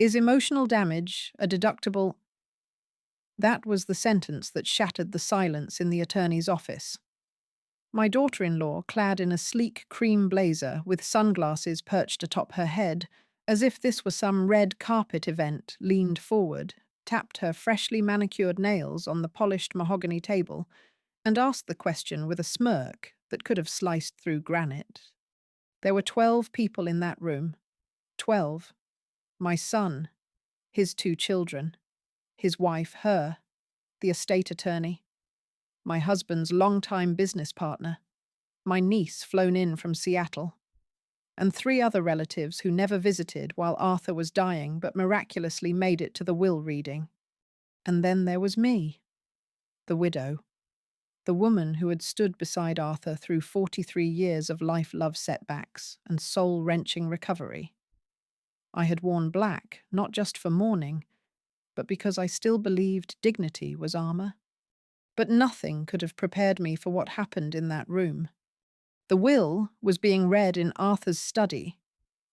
Is emotional damage a deductible? That was the sentence that shattered the silence in the attorney's office. My daughter-in-law, clad in a sleek cream blazer with sunglasses perched atop her head, as if this were some red carpet event, leaned forward, tapped her freshly manicured nails on the polished mahogany table, and asked the question with a smirk that could have sliced through granite. There were 12 people in that room. 12. My son, his 2 children, his wife, her, the estate attorney, my husband's longtime business partner, my niece flown in from Seattle, and 3 other relatives who never visited while Arthur was dying but miraculously made it to the will reading. And then there was me, the widow, the woman who had stood beside Arthur through 43 years of life-love setbacks and soul-wrenching recovery. I had worn black, not just for mourning, but because I still believed dignity was armor. But nothing could have prepared me for what happened in that room. The will was being read in Arthur's study,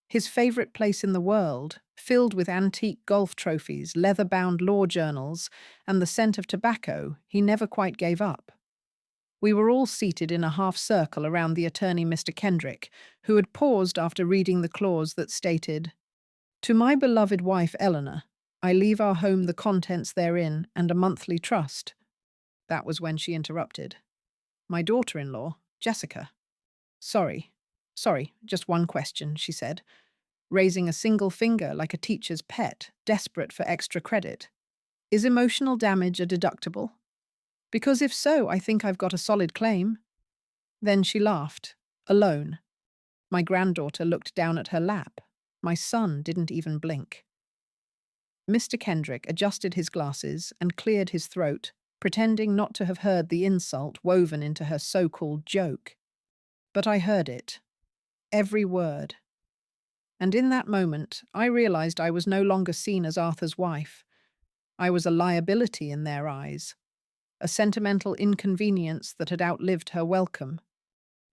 his favorite place in the world, filled with antique golf trophies, leather-bound law journals, and the scent of tobacco he never quite gave up. We were all seated in a half-circle around the attorney, Mr. Kendrick, who had paused after reading the clause that stated, "To my beloved wife Eleanor, I leave our home, the contents therein, and a monthly trust." That was when she interrupted. My daughter-in-law, Jessica. Sorry, just one question, she said, raising a single finger like a teacher's pet, desperate for extra credit. Is emotional damage a deductible? Because if so, I think I've got a solid claim. Then she laughed, alone. My granddaughter looked down at her lap. My son didn't even blink. Mr. Kendrick adjusted his glasses and cleared his throat, pretending not to have heard the insult woven into her so-called joke. But I heard it. Every word. And in that moment, I realized I was no longer seen as Arthur's wife. I was a liability in their eyes, a sentimental inconvenience that had outlived her welcome.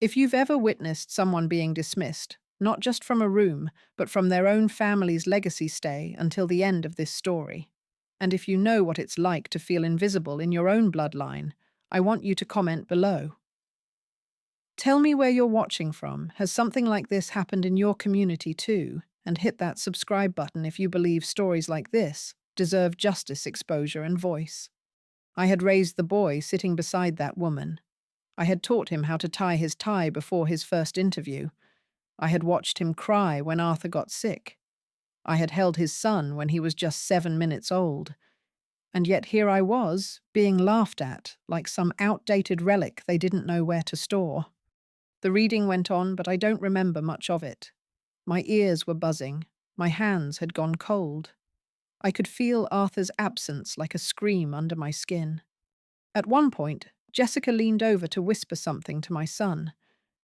If you've ever witnessed someone being dismissed, not just from a room, but from their own family's legacy stay until the end of this story, and if you know what it's like to feel invisible in your own bloodline, I want you to comment below. Tell me where you're watching from. Has something like this happened in your community too? And hit that subscribe button if you believe stories like this deserve justice, exposure, and voice. I had raised the boy sitting beside that woman. I had taught him how to tie his tie before his first interview. I had watched him cry when Arthur got sick. I had held his son when he was just 7 minutes old. And yet here I was, being laughed at, like some outdated relic they didn't know where to store. The reading went on, but I don't remember much of it. My ears were buzzing. My hands had gone cold. I could feel Arthur's absence like a scream under my skin. At one point, Jessica leaned over to whisper something to my son.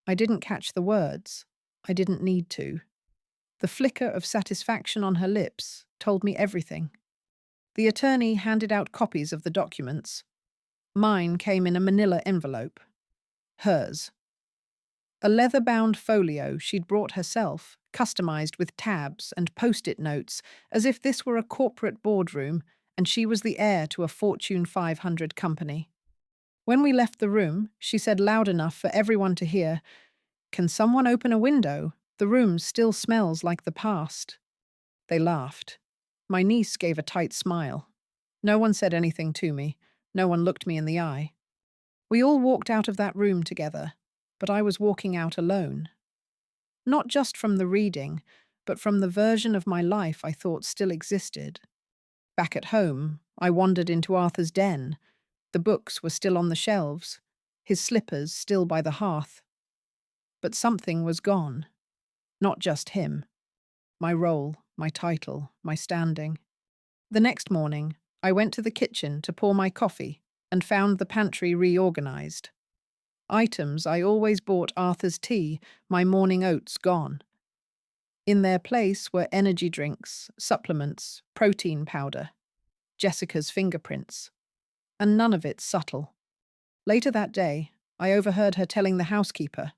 I didn't catch the words. I didn't need to. The flicker of satisfaction on her lips told me everything. The attorney handed out copies of the documents. Mine came in a manila envelope. Hers. A leather-bound folio she'd brought herself, customized with tabs and post-it notes, as if this were a corporate boardroom and she was the heir to a Fortune 500 company. When we left the room, she said loud enough for everyone to hear, "Can someone open a window? The room still smells like the past." They laughed. My niece gave a tight smile. No one said anything to me. No one looked me in the eye. We all walked out of that room together, but I was walking out alone. Not just from the reading, but from the version of my life I thought still existed. Back at home, I wandered into Arthur's den. The books were still on the shelves, his slippers still by the hearth. But something was gone. Not just him. My role, my title, my standing. The next morning, I went to the kitchen to pour my coffee and found the pantry reorganized. Items I always bought Arthur's tea, my morning oats gone. In their place were energy drinks, supplements, protein powder, Jessica's fingerprints, and none of it subtle. Later that day, I overheard her telling the housekeeper,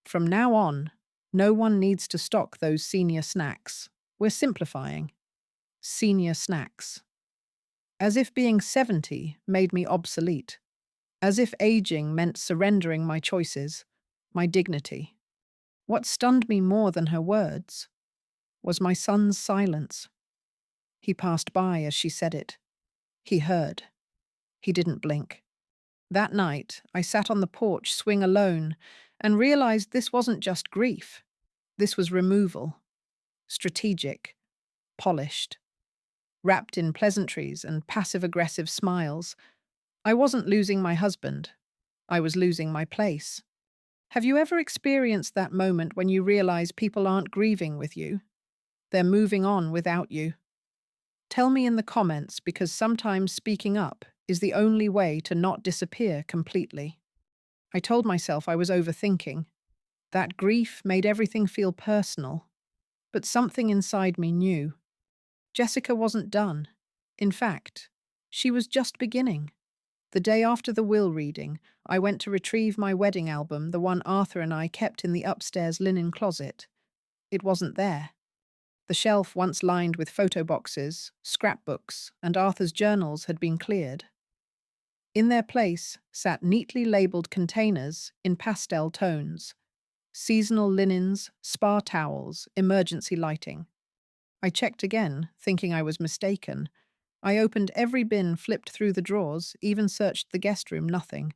"From now on, no one needs to stock those senior snacks. We're simplifying. senior snacks. As if being 70 made me obsolete. As if aging meant surrendering my choices, my dignity. What stunned me more than her words was my son's silence. He passed by as she said it. He heard. He didn't blink. That night, I sat on the porch swing alone and realized this wasn't just grief. This was removal. Strategic. Polished. Wrapped in pleasantries and passive-aggressive smiles. I wasn't losing my husband. I was losing my place. Have you ever experienced that moment when you realize people aren't grieving with you? They're moving on without you. Tell me in the comments, because sometimes speaking up is the only way to not disappear completely. I told myself I was overthinking. That grief made everything feel personal. But something inside me knew. Jessica wasn't done. In fact, she was just beginning. The day after the will reading, I went to retrieve my wedding album, the one Arthur and I kept in the upstairs linen closet. It wasn't there. The shelf, once lined with photo boxes, scrapbooks, and Arthur's journals, had been cleared. In their place sat neatly labelled containers in pastel tones. Seasonal linens, spa towels, emergency lighting. I checked again, thinking I was mistaken. I opened every bin, flipped through the drawers, even searched the guest room, nothing.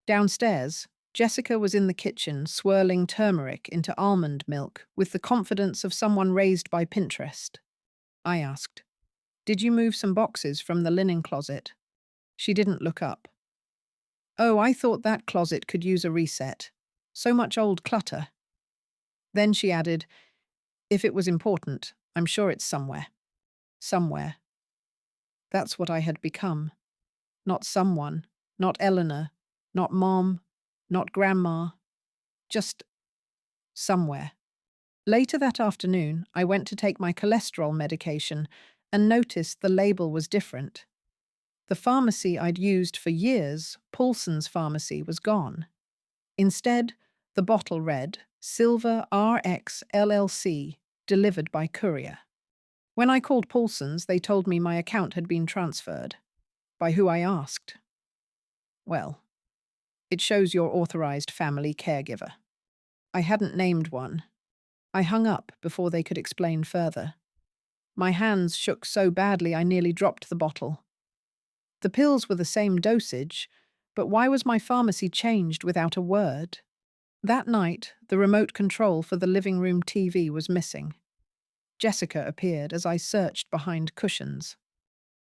Downstairs, Jessica was in the kitchen, swirling turmeric into almond milk with the confidence of someone raised by Pinterest. I asked, "Did you move some boxes from the linen closet?" She didn't look up. "Oh, I thought that closet could use a reset. So much old clutter." Then she added, "If it was important, I'm sure it's somewhere." Somewhere. That's what I had become. Not someone, not Eleanor, not Mom, not Grandma. Just somewhere. Later that afternoon, I went to take my cholesterol medication and noticed the label was different. The pharmacy I'd used for years, Paulson's Pharmacy, was gone. Instead, the bottle read, Silver RX LLC, delivered by courier. When I called Paulson's, they told me my account had been transferred. By who, I asked. Well, it shows your authorized family caregiver. I hadn't named one. I hung up before they could explain further. My hands shook so badly I nearly dropped the bottle. The pills were the same dosage, but why was my pharmacy changed without a word? That night, the remote control for the living room TV was missing. Jessica appeared as I searched behind cushions.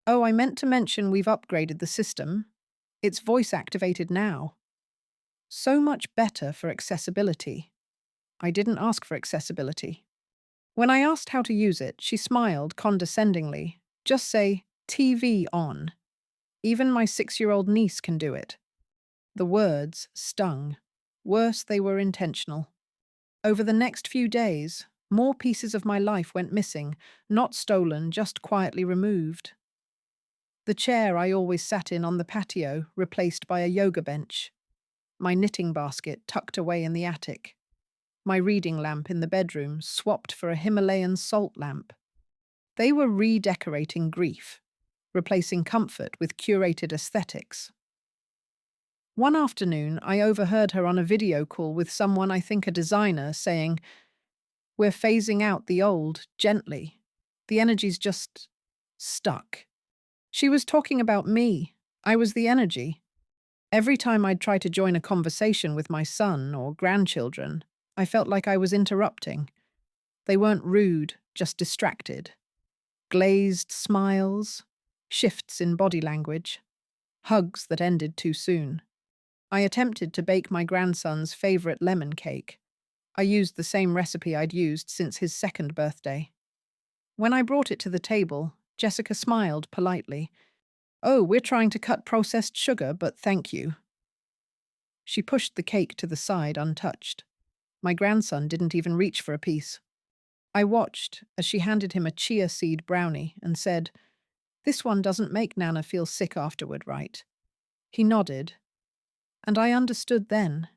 "Oh, I meant to mention we've upgraded the system. It's voice-activated now." So much better for accessibility. I didn't ask for accessibility. When I asked how to use it, she smiled condescendingly. "Just say, TV on. Even my 6-year-old niece can do it." The words stung. Worse, they were intentional. Over the next few days, more pieces of my life went missing, not stolen, just quietly removed. The chair I always sat in on the patio replaced by a yoga bench. My knitting basket tucked away in the attic. My reading lamp in the bedroom swapped for a Himalayan salt lamp. They were redecorating grief, replacing comfort with curated aesthetics. One afternoon, I overheard her on a video call with someone, I think a designer, saying, "We're phasing out the old, gently. The energy's just stuck." She was talking about me. I was the energy. Every time I'd try to join a conversation with my son or grandchildren, I felt like I was interrupting. They weren't rude, just distracted. Glazed smiles, shifts in body language, hugs that ended too soon. I attempted to bake my grandson's favorite lemon cake. I used the same recipe I'd used since his 2nd birthday. When I brought it to the table, Jessica smiled politely. "Oh, we're trying to cut processed sugar, but thank you." She pushed the cake to the side untouched. My grandson didn't even reach for a piece. I watched as she handed him a chia seed brownie and said, "This one doesn't make Nana feel sick afterward, right?" He nodded, and I understood then.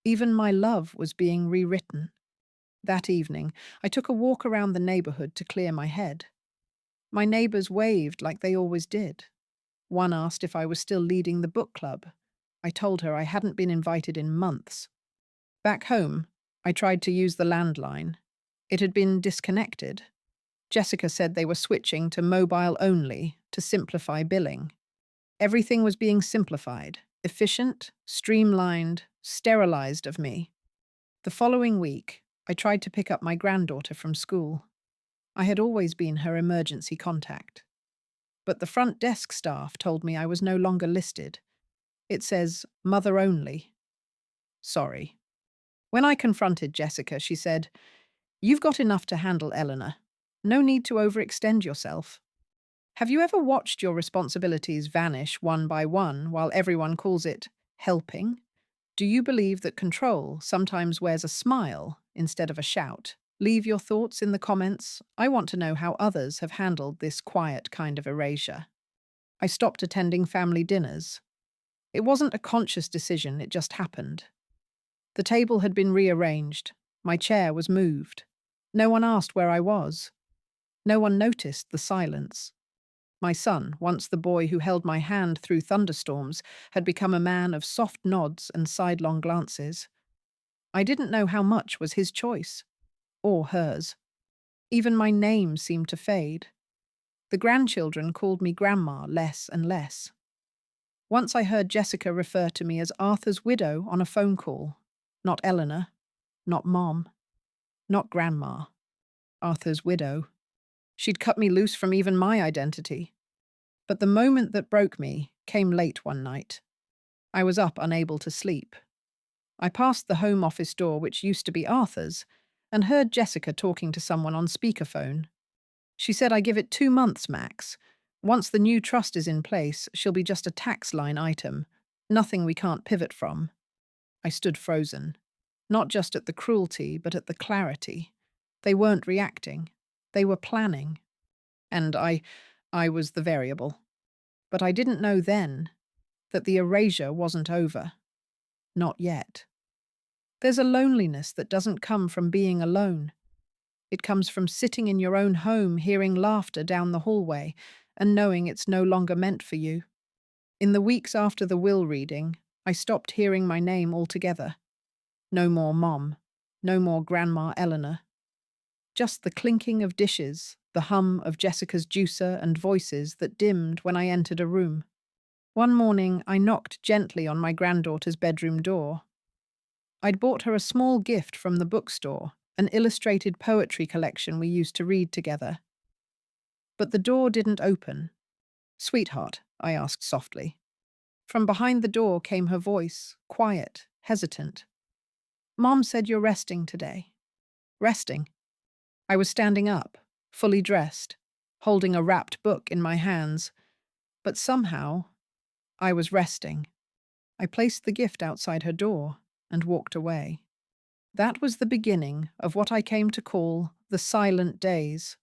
Even my love was being rewritten. That evening, I took a walk around the neighborhood to clear my head. My neighbors waved like they always did. One asked if I was still leading the book club. I told her I hadn't been invited in months. Back home, I tried to use the landline. It had been disconnected. Jessica said they were switching to mobile only to simplify billing. Everything was being simplified, efficient, streamlined, sterilized of me. The following week, I tried to pick up my granddaughter from school. I had always been her emergency contact. But the front desk staff told me I was no longer listed. It says, mother only. Sorry. When I confronted Jessica, she said, "You've got enough to handle, Eleanor. No need to overextend yourself. Have you ever watched your responsibilities vanish one by one while everyone calls it helping? Do you believe that control sometimes wears a smile instead of a shout? Leave your thoughts in the comments. I want to know how others have handled this quiet kind of erasure." I stopped attending family dinners. It wasn't a conscious decision, it just happened. The table had been rearranged. My chair was moved. No one asked where I was. No one noticed the silence. My son, once the boy who held my hand through thunderstorms, had become a man of soft nods and sidelong glances. I didn't know how much was his choice, or hers. Even my name seemed to fade. The grandchildren called me Grandma less and less. Once I heard Jessica refer to me as Arthur's widow on a phone call. Not Eleanor, not Mom, not Grandma. Arthur's widow. She'd cut me loose from even my identity. But the moment that broke me came late one night. I was up, unable to sleep. I passed the home office door, which used to be Arthur's, and heard Jessica talking to someone on speakerphone. She said I give it 2 months max. Once the new trust is in place, she'll be just a tax line item, nothing we can't pivot from. I stood frozen, not just at the cruelty, but at the clarity. They weren't reacting. They were planning. And I was the variable. But I didn't know then that the erasure wasn't over. Not yet. There's a loneliness that doesn't come from being alone. It comes from sitting in your own home, hearing laughter down the hallway, and knowing it's no longer meant for you. In the weeks after the will reading, I stopped hearing my name altogether. No more Mom, no more Grandma Eleanor. Just the clinking of dishes, the hum of Jessica's juicer and voices that dimmed when I entered a room. One morning, I knocked gently on my granddaughter's bedroom door. I'd bought her a small gift from the bookstore, an illustrated poetry collection we used to read together. But the door didn't open. "Sweetheart," I asked softly. From behind the door came her voice, quiet, hesitant. "Mom said you're resting today." Resting? I was standing up, fully dressed, holding a wrapped book in my hands. But somehow, I was resting. I placed the gift outside her door and walked away. That was the beginning of what I came to call the silent days.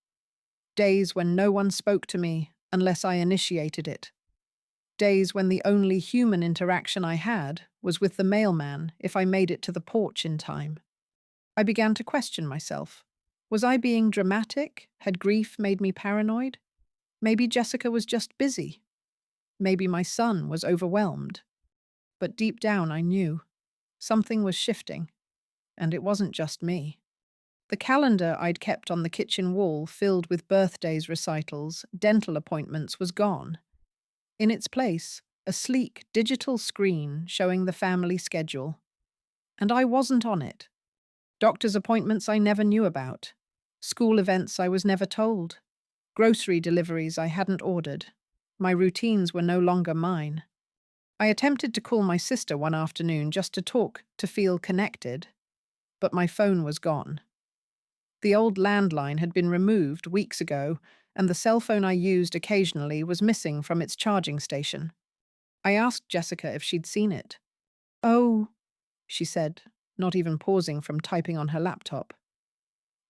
Days when no one spoke to me unless I initiated it. Days when the only human interaction I had was with the mailman if I made it to the porch in time. I began to question myself. Was I being dramatic? Had grief made me paranoid? Maybe Jessica was just busy. Maybe my son was overwhelmed. But deep down I knew. Something was shifting. And it wasn't just me. The calendar I'd kept on the kitchen wall, filled with birthdays, recitals, dental appointments, was gone. In its place, a sleek digital screen showing the family schedule. And I wasn't on it. Doctor's appointments I never knew about. School events I was never told. Grocery deliveries I hadn't ordered. My routines were no longer mine. I attempted to call my sister one afternoon just to talk, to feel connected. But my phone was gone. The old landline had been removed weeks ago, and the cell phone I used occasionally was missing from its charging station. I asked Jessica if she'd seen it. "Oh," she said, not even pausing from typing on her laptop.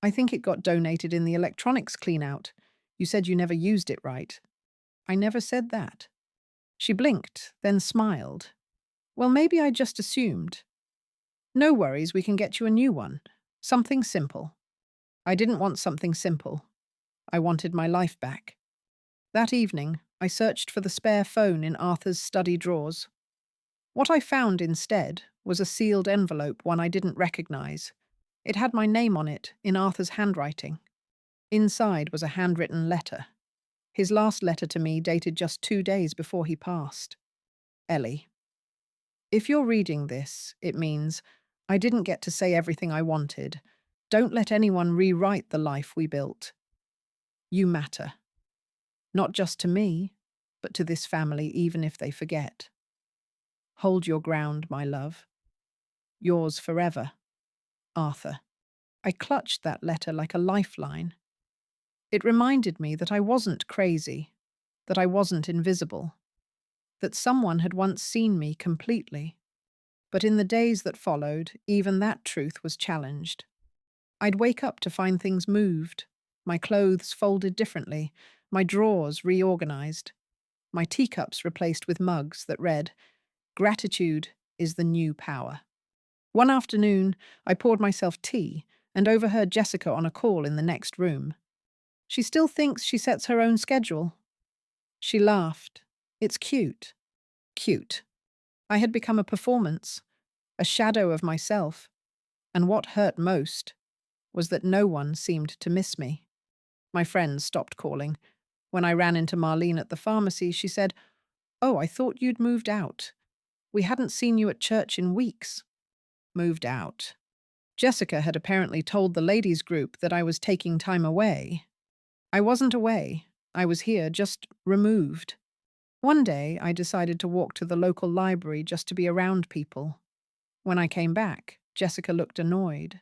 "I think it got donated in the electronics clean-out. You said you never used it right." "I never said that." She blinked, then smiled. "Well, maybe I just assumed." "No worries, we can get you a new one. Something simple." I didn't want something simple. I wanted my life back. That evening, I searched for the spare phone in Arthur's study drawers. What I found instead was a sealed envelope, one I didn't recognize. It had my name on it, in Arthur's handwriting. Inside was a handwritten letter. His last letter to me dated just 2 days before he passed. Ellie. If you're reading this, it means I didn't get to say everything I wanted. Don't let anyone rewrite the life we built. You matter. Not just to me, but to this family, even if they forget. Hold your ground, my love. Yours forever, Arthur. I clutched that letter like a lifeline. It reminded me that I wasn't crazy, that I wasn't invisible, that someone had once seen me completely. But in the days that followed, even that truth was challenged. I'd wake up to find things moved, my clothes folded differently, my drawers reorganized, my teacups replaced with mugs that read, "Gratitude is the new power." One afternoon, I poured myself tea and overheard Jessica on a call in the next room. She still thinks she sets her own schedule. She laughed. It's cute. Cute. I had become a performance, a shadow of myself, and what hurt most was that no one seemed to miss me. My friends stopped calling. When I ran into Marlene at the pharmacy, she said, "Oh, I thought you'd moved out. We hadn't seen you at church in weeks." Moved out. Jessica had apparently told the ladies' group that I was taking time away. I wasn't away. I was here, just removed. One day, I decided to walk to the local library just to be around people. When I came back, Jessica looked annoyed.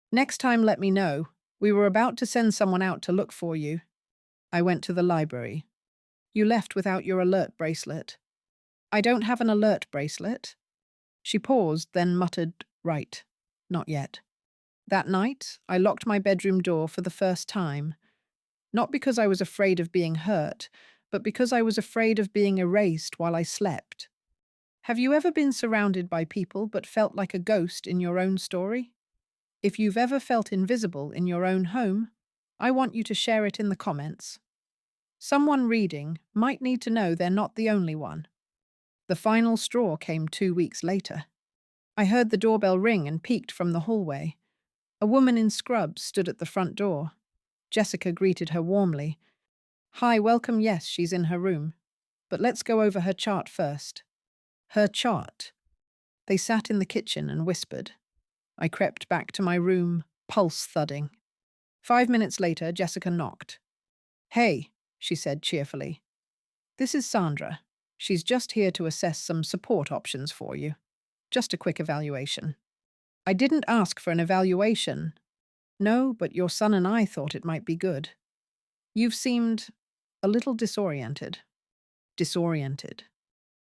"Next time, let me know. We were about to send someone out to look for you." I went to the library. "You left without your alert bracelet." "I don't have an alert bracelet." She paused, then muttered, "Right, not yet." That night, I locked my bedroom door for the first time. Not because I was afraid of being hurt, but because I was afraid of being erased while I slept. Have you ever been surrounded by people but felt like a ghost in your own story? If you've ever felt invisible in your own home, I want you to share it in the comments. Someone reading might need to know they're not the only one. The final straw came 2 weeks later. I heard the doorbell ring and peeked from the hallway. A woman in scrubs stood at the front door. Jessica greeted her warmly. "Hi, welcome. Yes, she's in her room. But let's go over her chart first." Her chart. They sat in the kitchen and whispered. I crept back to my room, pulse thudding. 5 minutes later, Jessica knocked. "Hey," she said cheerfully. "This is Sandra. She's just here to assess some support options for you. Just a quick evaluation." "I didn't ask for an evaluation." "No, but your son and I thought it might be good. You've seemed a little disoriented." Disoriented.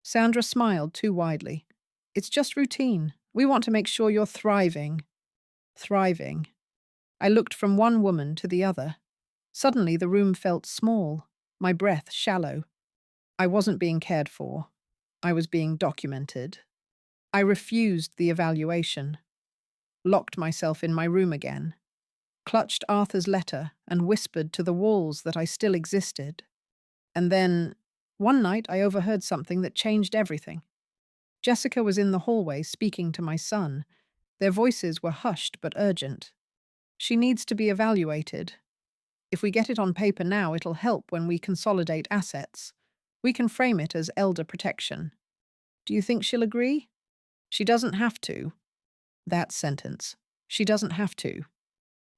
Sandra smiled too widely. "It's just routine. We want to make sure you're thriving." Thriving. I looked from one woman to the other. Suddenly the room felt small, my breath shallow. I wasn't being cared for. I was being documented. I refused the evaluation. Locked myself in my room again. Clutched Arthur's letter and whispered to the walls that I still existed. And then, one night, I overheard something that changed everything. Jessica was in the hallway speaking to my son. Their voices were hushed but urgent. "She needs to be evaluated. If we get it on paper now, it'll help when we consolidate assets. We can frame it as elder protection. Do you think she'll agree?" "She doesn't have to." That sentence. "She doesn't have to."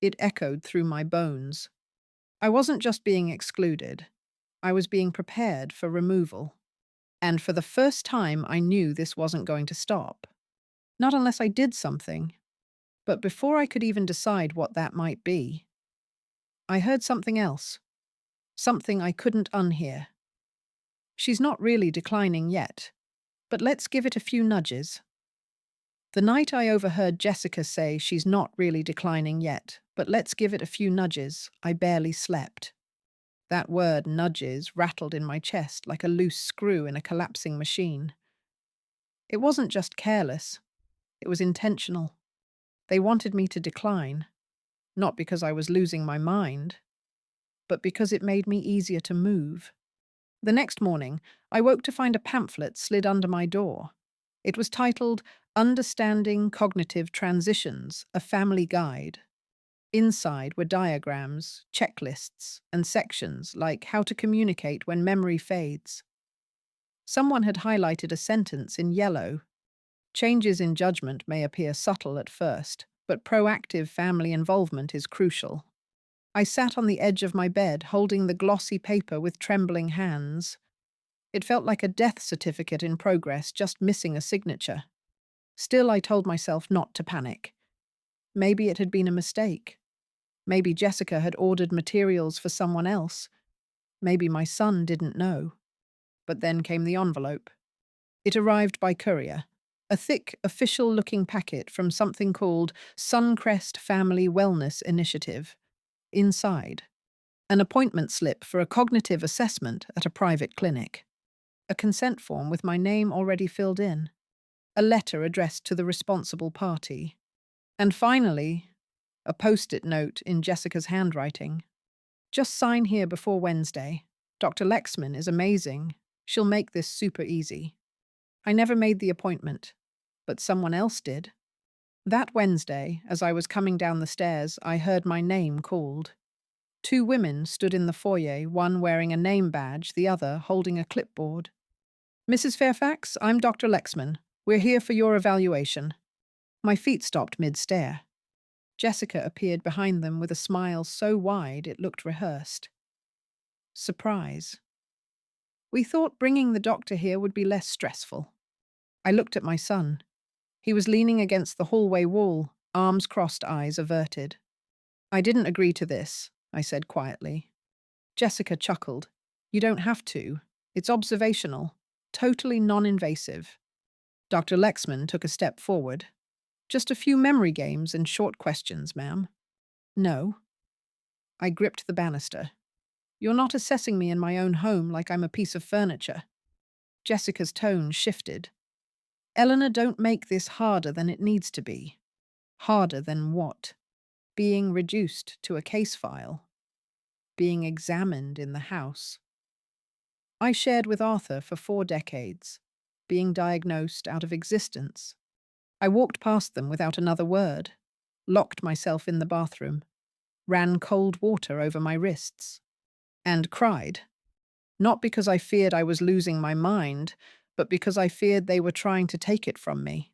It echoed through my bones. I wasn't just being excluded. I was being prepared for removal. And for the first time, I knew this wasn't going to stop. Not unless I did something. But before I could even decide what that might be, I heard something else. Something I couldn't unhear. "She's not really declining yet, but let's give it a few nudges." The night I overheard Jessica say she's not really declining yet, but let's give it a few nudges, I barely slept. That word, nudges, rattled in my chest like a loose screw in a collapsing machine. It wasn't just careless. It was intentional. They wanted me to decline, not because I was losing my mind, but because it made me easier to move. The next morning, I woke to find a pamphlet slid under my door. It was titled Understanding Cognitive Transitions, a Family Guide. Inside were diagrams, checklists, and sections like how to communicate when memory fades. Someone had highlighted a sentence in yellow. Changes in judgment may appear subtle at first, but proactive family involvement is crucial. I sat on the edge of my bed, holding the glossy paper with trembling hands. It felt like a death certificate in progress, just missing a signature. Still, I told myself not to panic. Maybe it had been a mistake. Maybe Jessica had ordered materials for someone else. Maybe my son didn't know. But then came the envelope. It arrived by courier, a thick, official-looking packet from something called Suncrest Family Wellness Initiative. Inside, an appointment slip for a cognitive assessment at a private clinic, a consent form with my name already filled in, a letter addressed to the responsible party, and finally, a post-it note in Jessica's handwriting. Just sign here before Wednesday. Dr. Lexman is amazing. She'll make this super easy. I never made the appointment, but someone else did. That Wednesday, as I was coming down the stairs, I heard my name called. Two women stood in the foyer, one wearing a name badge, the other holding a clipboard. Mrs. Fairfax, I'm Dr. Lexman. We're here for your evaluation. My feet stopped mid-stare. Jessica appeared behind them with a smile so wide it looked rehearsed. Surprise. We thought bringing the doctor here would be less stressful. I looked at my son. He was leaning against the hallway wall, arms crossed, eyes averted. I didn't agree to this, I said quietly. Jessica chuckled. You don't have to. It's observational, totally non-invasive. Dr. Lexman took a step forward. Just a few memory games and short questions, ma'am. No. I gripped the banister. You're not assessing me in my own home like I'm a piece of furniture. Jessica's tone shifted. Eleanor, don't make this harder than it needs to be. Harder than what? Being reduced to a case file. Being examined in the house. I shared with Arthur for 4 decades, being diagnosed out of existence. I walked past them without another word, locked myself in the bathroom, ran cold water over my wrists, and cried. Not because I feared I was losing my mind, but because I feared they were trying to take it from me.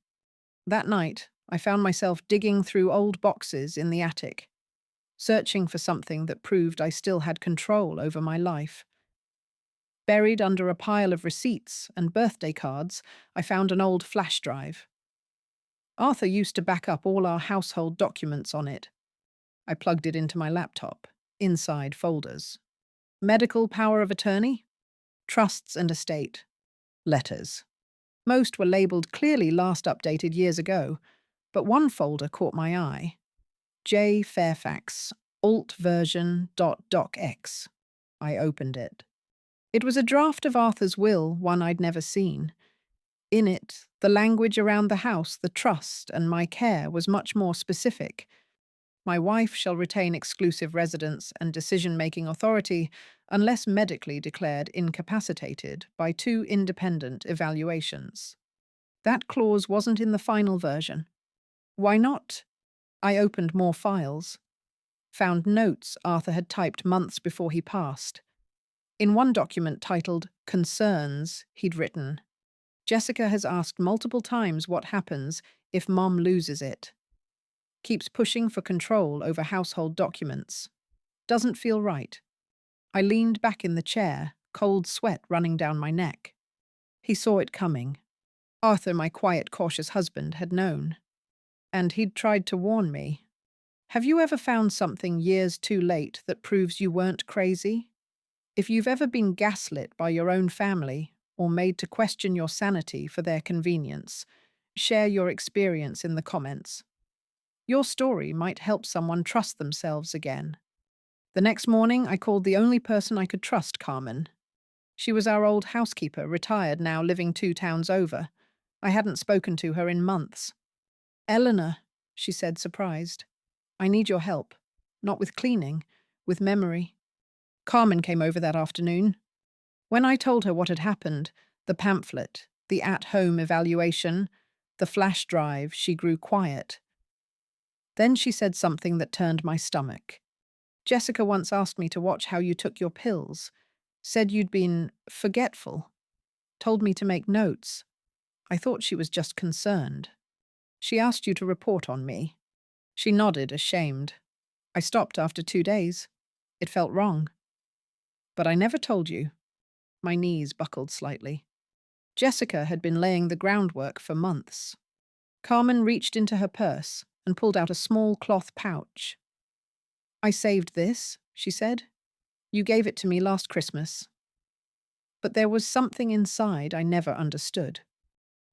That night, I found myself digging through old boxes in the attic, searching for something that proved I still had control over my life. Buried under a pile of receipts and birthday cards, I found an old flash drive. Arthur used to back up all our household documents on it. I plugged it into my laptop, inside folders. Medical power of attorney, trusts and estate, letters. Most were labeled clearly last updated years ago, but one folder caught my eye. J. Fairfax, alt version .docx. I opened it. It was a draft of Arthur's will, one I'd never seen. In it, the language around the house, the trust, and my care was much more specific. My wife shall retain exclusive residence and decision-making authority unless medically declared incapacitated by 2 independent evaluations. That clause wasn't in the final version. Why not? I opened more files. Found notes Arthur had typed months before he passed. In one document titled Concerns, he'd written, Jessica has asked multiple times what happens if Mom loses it. Keeps pushing for control over household documents. Doesn't feel right. I leaned back in the chair, cold sweat running down my neck. He saw it coming. Arthur, my quiet, cautious husband, had known. And he'd tried to warn me. Have you ever found something years too late that proves you weren't crazy? If you've ever been gaslit by your own family or made to question your sanity for their convenience, share your experience in the comments. Your story might help someone trust themselves again. The next morning, I called the only person I could trust, Carmen. She was our old housekeeper, retired now, living 2 towns over. I hadn't spoken to her in months. Eleanor, she said, surprised. I need your help. Not with cleaning, with memory. Carmen came over that afternoon. When I told her what had happened, the pamphlet, the at-home evaluation, the flash drive, she grew quiet. Then she said something that turned my stomach. Jessica once asked me to watch how you took your pills, said you'd been forgetful, told me to make notes. I thought she was just concerned. She asked you to report on me. She nodded, ashamed. I stopped after 2 days. It felt wrong. But I never told you. My knees buckled slightly. Jessica had been laying the groundwork for months. Carmen reached into her purse and pulled out a small cloth pouch. I saved this, she said. You gave it to me last Christmas. But there was something inside I never understood.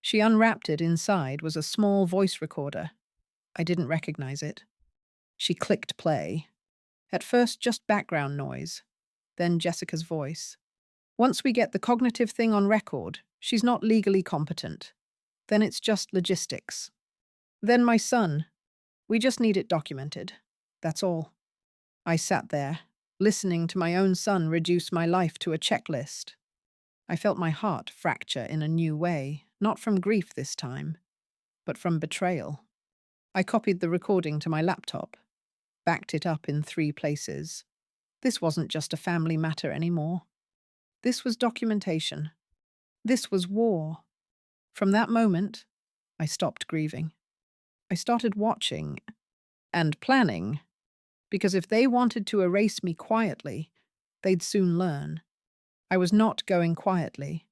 She unwrapped it. Inside was a small voice recorder. I didn't recognize it. She clicked play. At first, just background noise. Then Jessica's voice. Once we get the cognitive thing on record, she's not legally competent. Then it's just logistics. Then my son. We just need it documented. That's all. I sat there, listening to my own son reduce my life to a checklist. I felt my heart fracture in a new way, not from grief this time, but from betrayal. I copied the recording to my laptop, backed it up in 3 places. This wasn't just a family matter anymore. This was documentation. This was war. From that moment, I stopped grieving. I started watching and planning, because if they wanted to erase me quietly, they'd soon learn. I was not going quietly.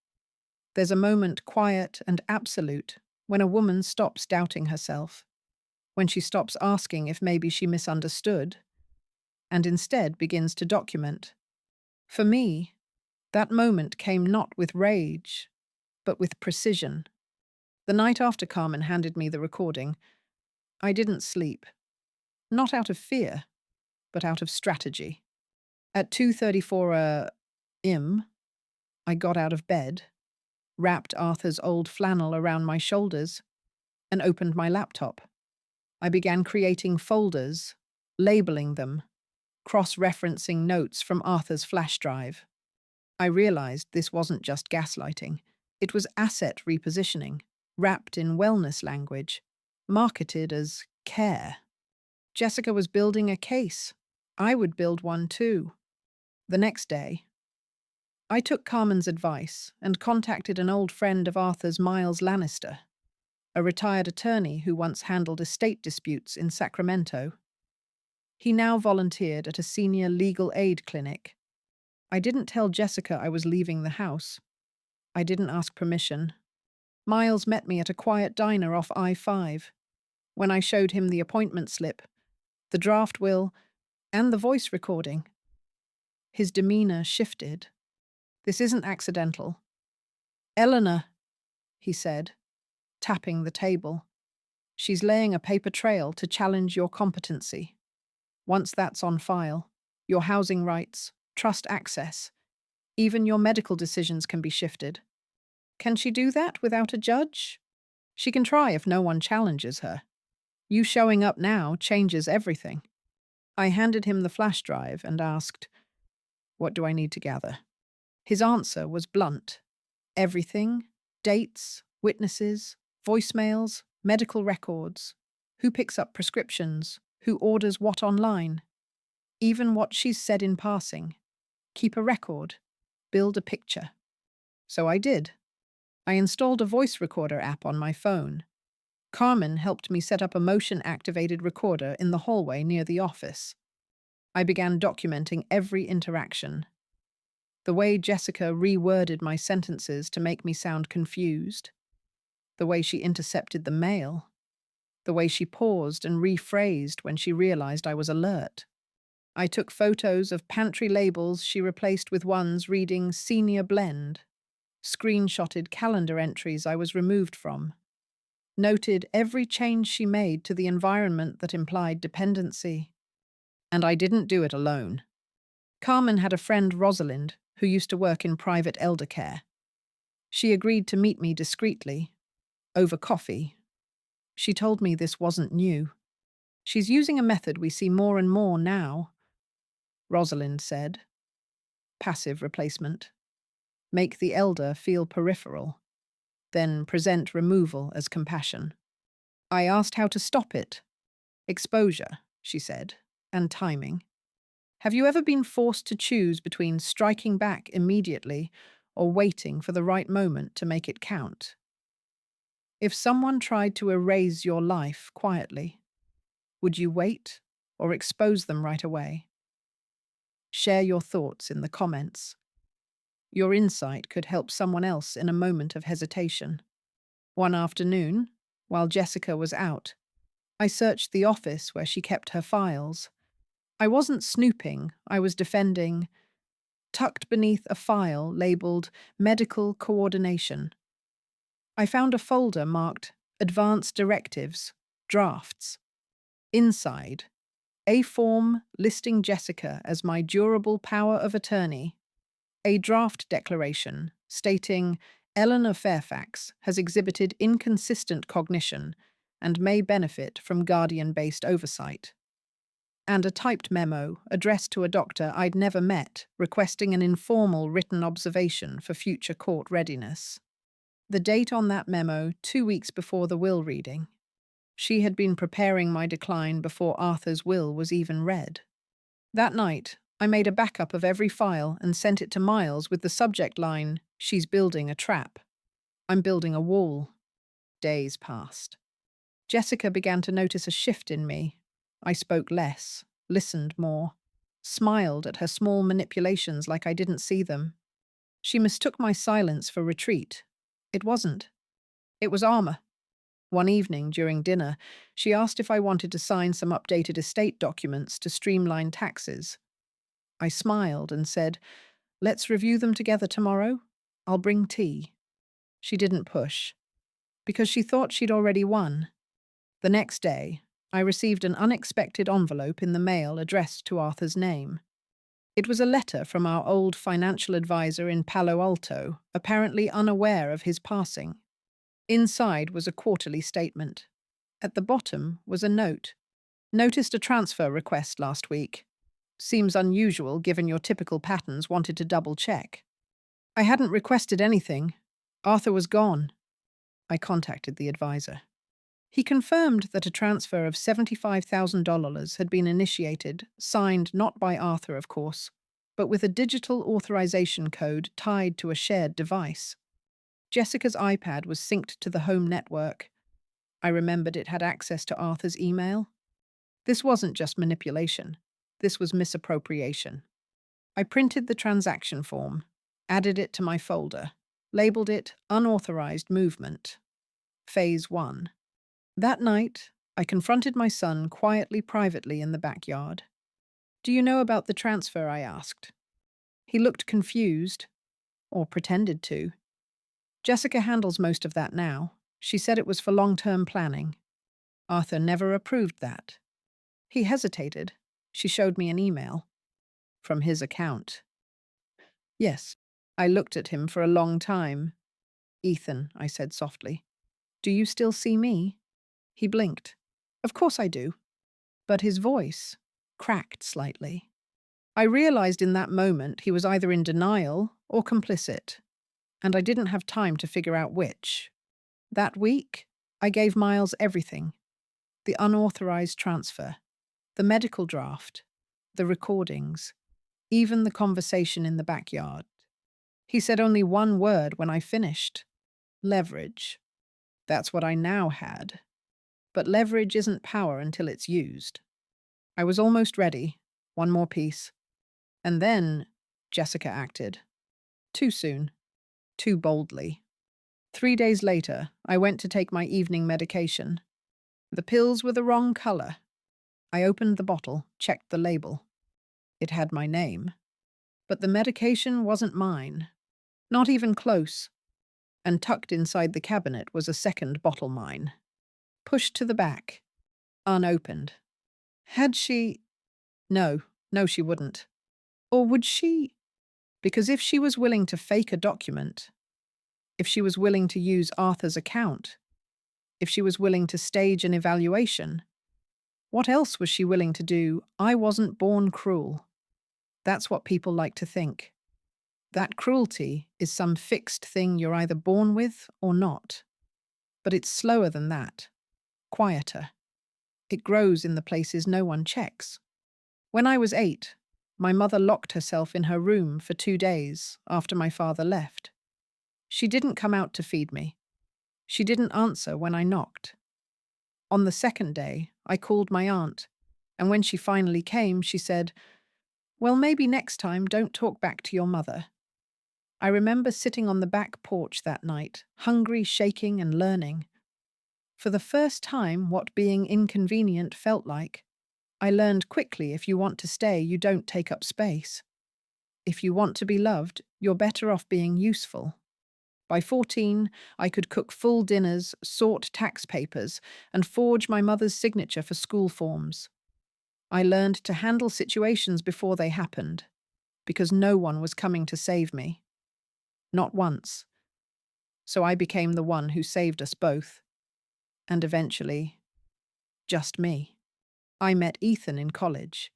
There's a moment, quiet and absolute, when a woman stops doubting herself, when she stops asking if maybe she misunderstood, and instead begins to document. For me, that moment came not with rage, but with precision. The night after Carmen handed me the recording, I didn't sleep. Not out of fear, but out of strategy. At 2:34 am, I got out of bed, wrapped Arthur's old flannel around my shoulders, and opened my laptop. I began creating folders, labeling them, cross-referencing notes from Arthur's flash drive. I realized this wasn't just gaslighting. It was asset repositioning, wrapped in wellness language, marketed as care. Jessica was building a case. I would build one too. The next day, I took Carmen's advice and contacted an old friend of Arthur's, Miles Lannister, a retired attorney who once handled estate disputes in Sacramento. He now volunteered at a senior legal aid clinic. I didn't tell Jessica I was leaving the house. I didn't ask permission. Miles met me at a quiet diner off I-5. When I showed him the appointment slip, the draft will, and the voice recording, his demeanor shifted. This isn't accidental. Eleanor, he said, tapping the table. She's laying a paper trail to challenge your competency. Once that's on file, your housing rights, trust access, even your medical decisions can be shifted. Can she do that without a judge? She can try if no one challenges her. You showing up now changes everything. I handed him the flash drive and asked, "What do I need to gather?" His answer was blunt. Everything, dates, witnesses, voicemails, medical records, who picks up prescriptions, who orders what online, even what she's said in passing. Keep a record, build a picture. So I did. I installed a voice recorder app on my phone. Carmen helped me set up a motion-activated recorder in the hallway near the office. I began documenting every interaction. The way Jessica reworded my sentences to make me sound confused. The way she intercepted the mail. The way she paused and rephrased when she realized I was alert. I took photos of pantry labels she replaced with ones reading "Senior Blend." Screenshotted calendar entries I was removed from. Noted every change she made to the environment that implied dependency. And I didn't do it alone. Carmen had a friend, Rosalind, who used to work in private elder care. She agreed to meet me discreetly, over coffee. She told me this wasn't new. She's using a method we see more and more now, Rosalind said. Passive replacement. make the elder feel peripheral, then present removal as compassion. I asked how to stop it. Exposure, she said, and timing. Have you ever been forced to choose between striking back immediately or waiting for the right moment to make it count? If someone tried to erase your life quietly, would you wait or expose them right away? Share your thoughts in the comments. Your insight could help someone else in a moment of hesitation. One afternoon, while Jessica was out, I searched the office where she kept her files. I wasn't snooping, I was defending. Tucked beneath a file labeled Medical Coordination, I found a folder marked Advanced Directives, Drafts. Inside, a form listing Jessica as my durable power of attorney, a draft declaration stating Eleanor Fairfax has exhibited inconsistent cognition and may benefit from guardian-based oversight, and a typed memo addressed to a doctor I'd never met requesting an informal written observation for future court readiness. The date on that memo, 2 weeks before the will reading. She had been preparing my decline before Arthur's will was even read. That night, I made a backup of every file and sent it to Miles with the subject line, "She's building a trap. I'm building a wall." Days passed. Jessica began to notice a shift in me. I spoke less, listened more, smiled at her small manipulations like I didn't see them. She mistook my silence for retreat. It wasn't. It was armor. One evening, during dinner, she asked if I wanted to sign some updated estate documents to streamline taxes. I smiled and said, "Let's review them together tomorrow. I'll bring tea." She didn't push, because she thought she'd already won. The next day, I received an unexpected envelope in the mail addressed to Arthur's name. It was a letter from our old financial advisor in Palo Alto, apparently unaware of his passing. Inside was a quarterly statement. At the bottom was a note. "Noticed a transfer request last week. Seems unusual given your typical patterns, wanted to double-check." I hadn't requested anything. Arthur was gone. I contacted the advisor. He confirmed that a transfer of $75,000 had been initiated, signed not by Arthur, of course, but with a digital authorization code tied to a shared device. Jessica's iPad was synced to the home network. I remembered it had access to Arthur's email. This wasn't just manipulation. This was misappropriation. I printed the transaction form, added it to my folder, labeled it Unauthorized Movement. Phase 1. That night, I confronted my son quietly, privately in the backyard. "Do you know about the transfer?" I asked. He looked confused, or pretended to. "Jessica handles most of that now. She said it was for long-term planning. Arthur never approved that." He hesitated. She showed me an email. From his account. Yes, I looked at him for a long time. "Ethan," I said softly, "do you still see me?" He blinked. "Of course I do." But his voice cracked slightly. I realized in that moment he was either in denial or complicit, and I didn't have time to figure out which. That week, I gave Miles everything. The unauthorized transfer, the medical draft, the recordings, even the conversation in the backyard. He said only one word when I finished. Leverage. That's what I now had. But leverage isn't power until it's used. I was almost ready. One more piece. And then Jessica acted. Too soon. Too boldly. 3 days later, I went to take my evening medication. The pills were the wrong color. I opened the bottle, checked the label. It had my name. But the medication wasn't mine. Not even close. And tucked inside the cabinet was a second bottle mine. Pushed to the back. Unopened. Had she... No, she wouldn't. Or would she? Because if she was willing to fake a document, if she was willing to use Arthur's account, if she was willing to stage an evaluation, what else was she willing to do? I wasn't born cruel. That's what people like to think. That cruelty is some fixed thing you're either born with or not. But it's slower than that, quieter. It grows in the places no one checks. When I was 8, my mother locked herself in her room for 2 days after my father left. She didn't come out to feed me. She didn't answer when I knocked. On the second day, I called my aunt, and when she finally came, she said, "Well, maybe next time don't talk back to your mother." I remember sitting on the back porch that night, hungry, shaking, and learning. For the first time, what being inconvenient felt like. I learned quickly if you want to stay, you don't take up space. If you want to be loved, you're better off being useful. By 14, I could cook full dinners, sort tax papers, and forge my mother's signature for school forms. I learned to handle situations before they happened, because no one was coming to save me. Not once. So I became the one who saved us both. And eventually, just me. I met Ethan in college.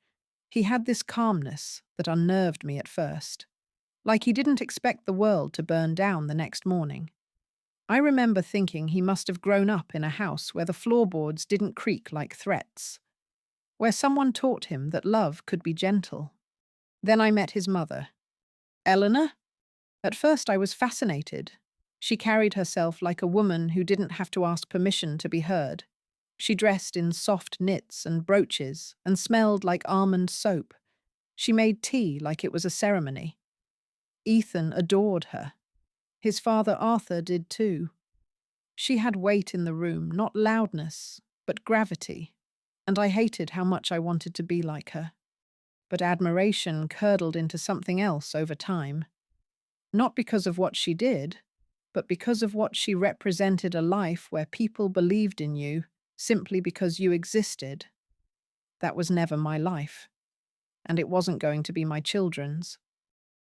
He had this calmness that unnerved me at first, like he didn't expect the world to burn down the next morning. I remember thinking he must have grown up in a house where the floorboards didn't creak like threats, where someone taught him that love could be gentle. Then I met his mother. Eleanor? At first I was fascinated. She carried herself like a woman who didn't have to ask permission to be heard. She dressed in soft knits and brooches and smelled like almond soap. She made tea like it was a ceremony. Ethan adored her. His father Arthur did too. She had weight in the room, not loudness, but gravity, and I hated how much I wanted to be like her. But admiration curdled into something else over time. Not because of what she did, but because of what she represented, a life where people believed in you simply because you existed. That was never my life, and it wasn't going to be my children's.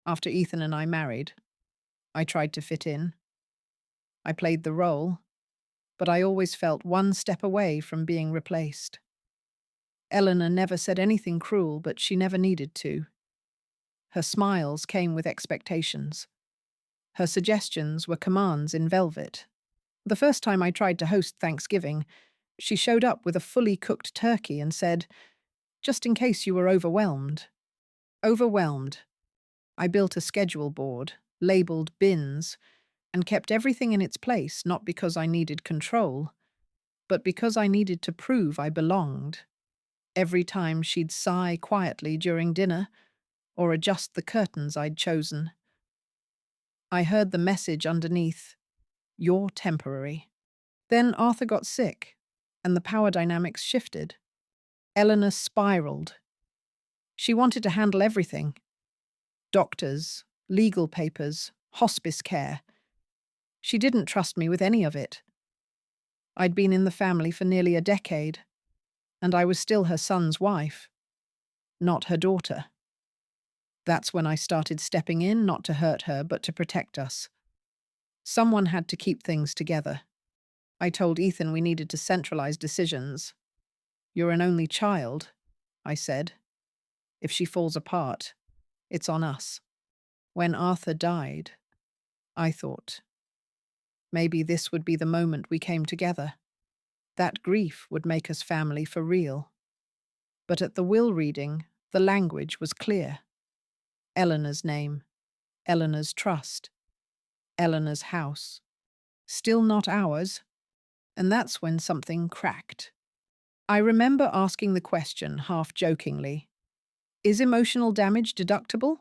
After Ethan and I married, I tried to fit in. I played the role, but I always felt one step away from being replaced. Eleanor never said anything cruel, but she never needed to. Her smiles came with expectations. Her suggestions were commands in velvet. The first time I tried to host Thanksgiving, she showed up with a fully cooked turkey and said, "Just in case you were overwhelmed." Overwhelmed. I built a schedule board, labeled bins, and kept everything in its place, not because I needed control, but because I needed to prove I belonged. Every time she'd sigh quietly during dinner, or adjust the curtains I'd chosen, I heard the message underneath, "You're temporary." Then Arthur got sick, and the power dynamics shifted. Eleanor spiraled. She wanted to handle everything. Doctors, legal papers, hospice care. She didn't trust me with any of it. I'd been in the family for nearly a decade, and I was still her son's wife, not her daughter. That's when I started stepping in, not to hurt her, but to protect us. Someone had to keep things together. I told Ethan we needed to centralize decisions. "You're an only child," I said. "If she falls apart, it's on us." When Arthur died, I thought, maybe this would be the moment we came together. That grief would make us family for real. But at the will reading, the language was clear. Eleanor's name, Eleanor's trust, Eleanor's house. Still not ours. And that's when something cracked. I remember asking the question, half jokingly, "Is emotional damage deductible?"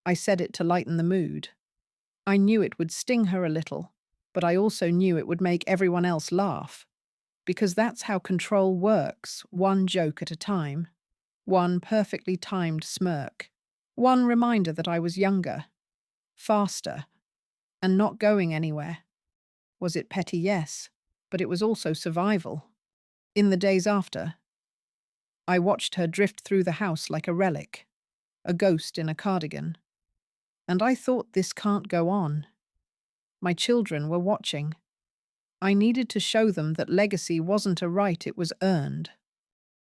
I said it to lighten the mood. I knew it would sting her a little, but I also knew it would make everyone else laugh. Because that's how control works, one joke at a time. One perfectly timed smirk. One reminder that I was younger, faster, and not going anywhere. Was it petty? Yes, but it was also survival. In the days after, I watched her drift through the house like a relic, a ghost in a cardigan. And I thought, this can't go on. My children were watching. I needed to show them that legacy wasn't a right, it was earned.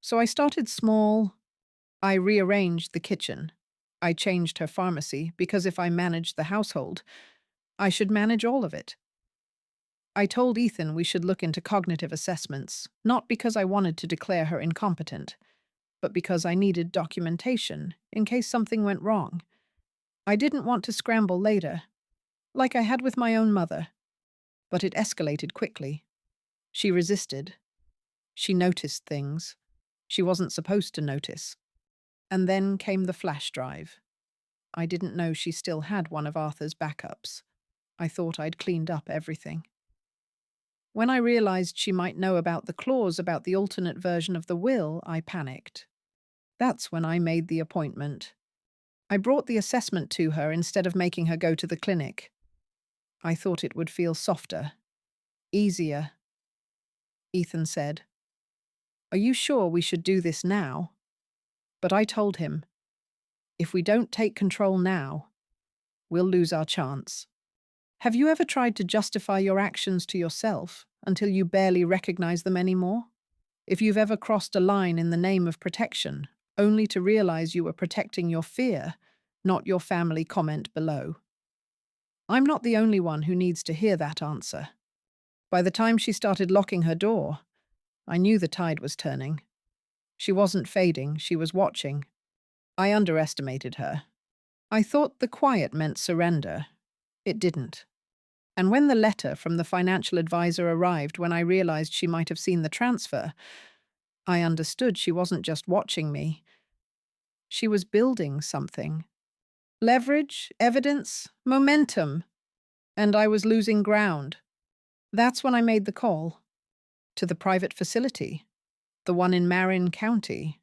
So I started small. I rearranged the kitchen. I changed her pharmacy because if I managed the household, I should manage all of it. I told Ethan we should look into cognitive assessments, not because I wanted to declare her incompetent, but because I needed documentation in case something went wrong. I didn't want to scramble later, like I had with my own mother. But it escalated quickly. She resisted. She noticed things she wasn't supposed to notice. And then came the flash drive. I didn't know she still had one of Arthur's backups. I thought I'd cleaned up everything. When I realized she might know about the clause about the alternate version of the will, I panicked. That's when I made the appointment. I brought the assessment to her instead of making her go to the clinic. I thought it would feel softer, easier. Ethan said, "Are you sure we should do this now?" But I told him, if we don't take control now, we'll lose our chance. Have you ever tried to justify your actions to yourself until you barely recognize them anymore? If you've ever crossed a line in the name of protection, only to realize you were protecting your fear, not your family comment below. I'm not the only one who needs to hear that answer. By the time she started locking her door, I knew the tide was turning. She wasn't fading, she was watching. I underestimated her. I thought the quiet meant surrender. It didn't. And when the letter from the financial advisor arrived when I realized she might have seen the transfer, I understood she wasn't just watching me. She was building something. Leverage, evidence, momentum. And I was losing ground. That's when I made the call. To the private facility. The one in Marin County.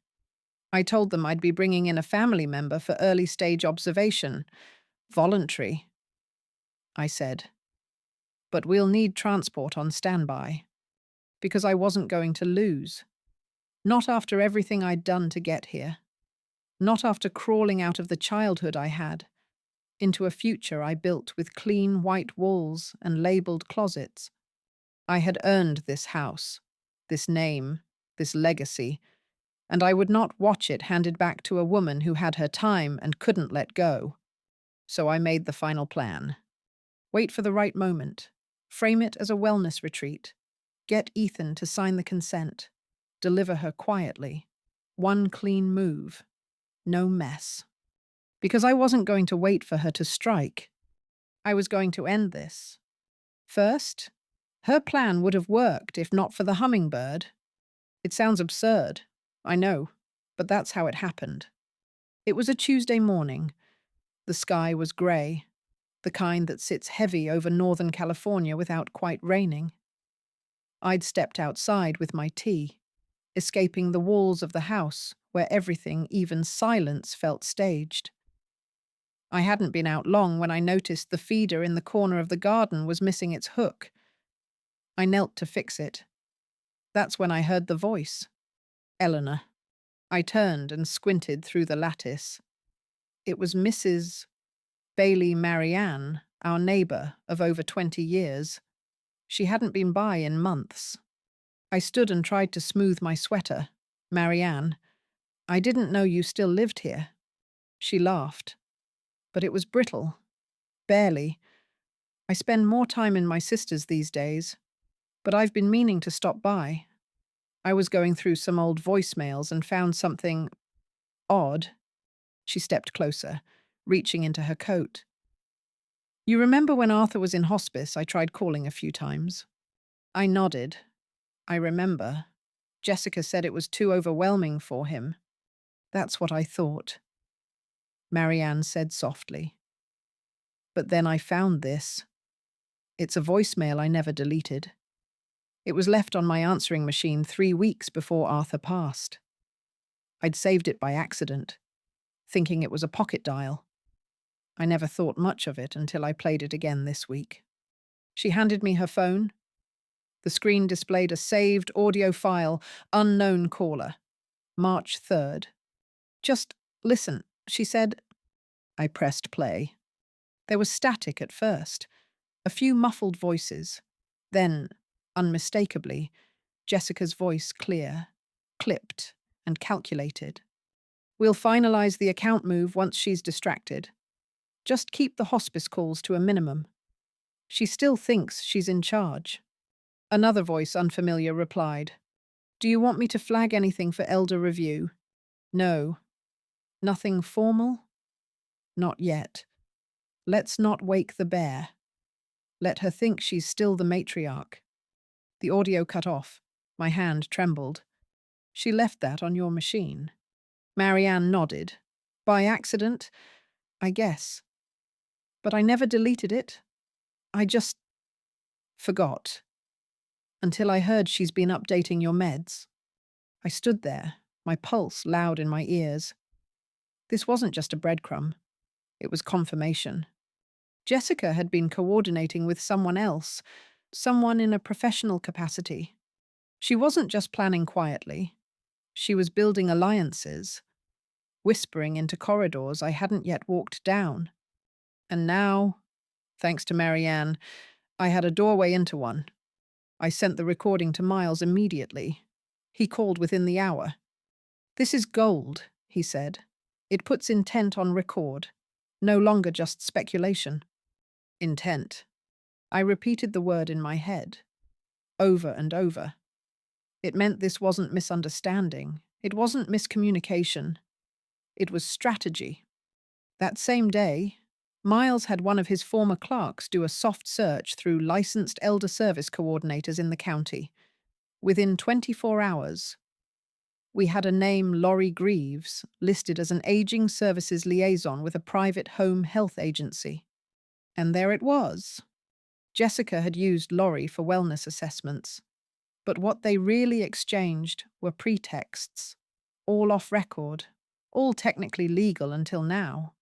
I told them I'd be bringing in a family member for early-stage observation. Voluntary. I said. But we'll need transport on standby. Because I wasn't going to lose. Not after everything I'd done to get here. Not after crawling out of the childhood I had, into a future I built with clean white walls and labeled closets. I had earned this house, this name, this legacy, and I would not watch it handed back to a woman who had her time and couldn't let go. So I made the final plan. Wait for the right moment. Frame it as a wellness retreat. Get Ethan to sign the consent. Deliver her quietly. One clean move. No mess. Because I wasn't going to wait for her to strike. I was going to end this. First, her plan would have worked if not for the hummingbird. It sounds absurd, I know, but that's how it happened. It was a Tuesday morning. The sky was grey, the kind that sits heavy over Northern California without quite raining. I'd stepped outside with my tea, escaping the walls of the house where everything, even silence, felt staged. I hadn't been out long when I noticed the feeder in the corner of the garden was missing its hook. I knelt to fix it. That's when I heard the voice. Eleanor. I turned and squinted through the lattice. It was Mrs. Bailey Marianne, our neighbour of over 20 years. She hadn't been by in months. I stood and tried to smooth my sweater. Marianne, I didn't know you still lived here. She laughed. But it was brittle. Barely. I spend more time in my sister's these days. But I've been meaning to stop by. I was going through some old voicemails and found something odd. She stepped closer, reaching into her coat. You remember when Arthur was in hospice, I tried calling a few times. I nodded. I remember. Jessica said it was too overwhelming for him. That's what I thought. Marianne said softly. But then I found this. It's a voicemail I never deleted. It was left on my answering machine 3 weeks before Arthur passed. I'd saved it by accident, thinking it was a pocket dial. I never thought much of it until I played it again this week. She handed me her phone. The screen displayed a saved audio file, unknown caller, March 3rd. Just listen, she said. I pressed play. There was static at first, a few muffled voices. Then, unmistakably, Jessica's voice clear, clipped, and calculated. We'll finalize the account move once she's distracted. Just keep the hospice calls to a minimum. She still thinks she's in charge. Another voice, unfamiliar, replied, Do you want me to flag anything for elder review? No. Nothing formal? Not yet. Let's not wake the bear. Let her think she's still the matriarch. The audio cut off. My hand trembled. She left that on your machine. Marianne nodded. By accident, I guess. But I never deleted it. I just forgot. Until I heard she's been updating your meds. I stood there, my pulse loud in my ears. This wasn't just a breadcrumb. It was confirmation. Jessica had been coordinating with someone else, someone in a professional capacity. She wasn't just planning quietly. She was building alliances, whispering into corridors I hadn't yet walked down. And now, thanks to Marianne, I had a doorway into one. I sent the recording to Miles immediately. He called within the hour. This is gold, he said. It puts intent on record, no longer just speculation. Intent. I repeated the word in my head, over and over. It meant this wasn't misunderstanding. It wasn't miscommunication. It was strategy. That same day, Miles had one of his former clerks do a soft search through licensed elder service coordinators in the county. Within 24 hours, we had a name, Laurie Greaves, listed as an aging services liaison with a private home health agency. And there it was. Jessica had used Laurie for wellness assessments. But what they really exchanged were pretexts, all off record, all technically legal until now.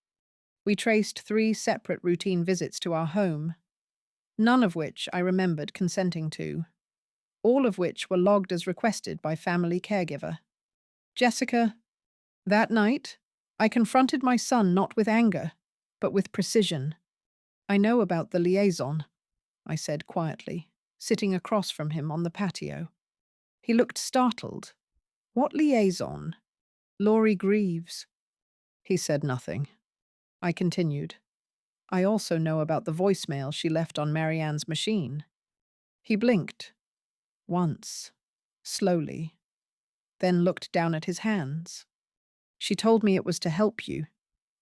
We traced 3 separate routine visits to our home, none of which I remembered consenting to, all of which were logged as requested by family caregiver. Jessica, that night, I confronted my son not with anger, but with precision. I know about the liaison, I said quietly, sitting across from him on the patio. He looked startled. What liaison? Laurie Greaves. He said nothing. I continued. I also know about the voicemail she left on Marianne's machine. He blinked. Once. Slowly. Then looked down at his hands. She told me it was to help you,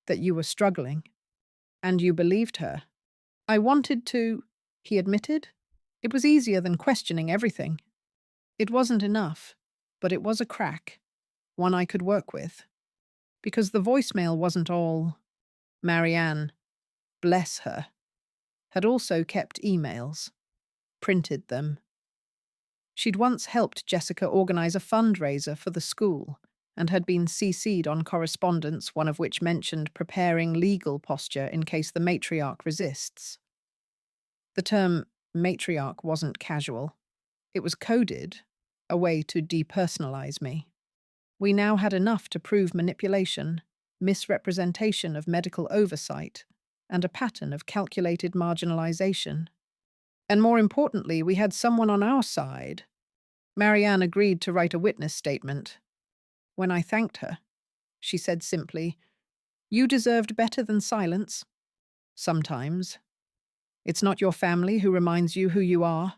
that you were struggling. And you believed her. I wanted to, he admitted. It was easier than questioning everything. It wasn't enough, but it was a crack, one I could work with. Because the voicemail wasn't all. Marianne, bless her, had also kept emails, printed them. She'd once helped Jessica organize a fundraiser for the school and had been CC'd on correspondence, one of which mentioned preparing legal posture in case the matriarch resists. The term matriarch wasn't casual. It was coded, a way to depersonalize me. We now had enough to prove manipulation, misrepresentation of medical oversight, and a pattern of calculated marginalization. And more importantly, we had someone on our side. Marianne agreed to write a witness statement. When I thanked her, she said simply, You deserved better than silence. Sometimes. It's not your family who reminds you who you are.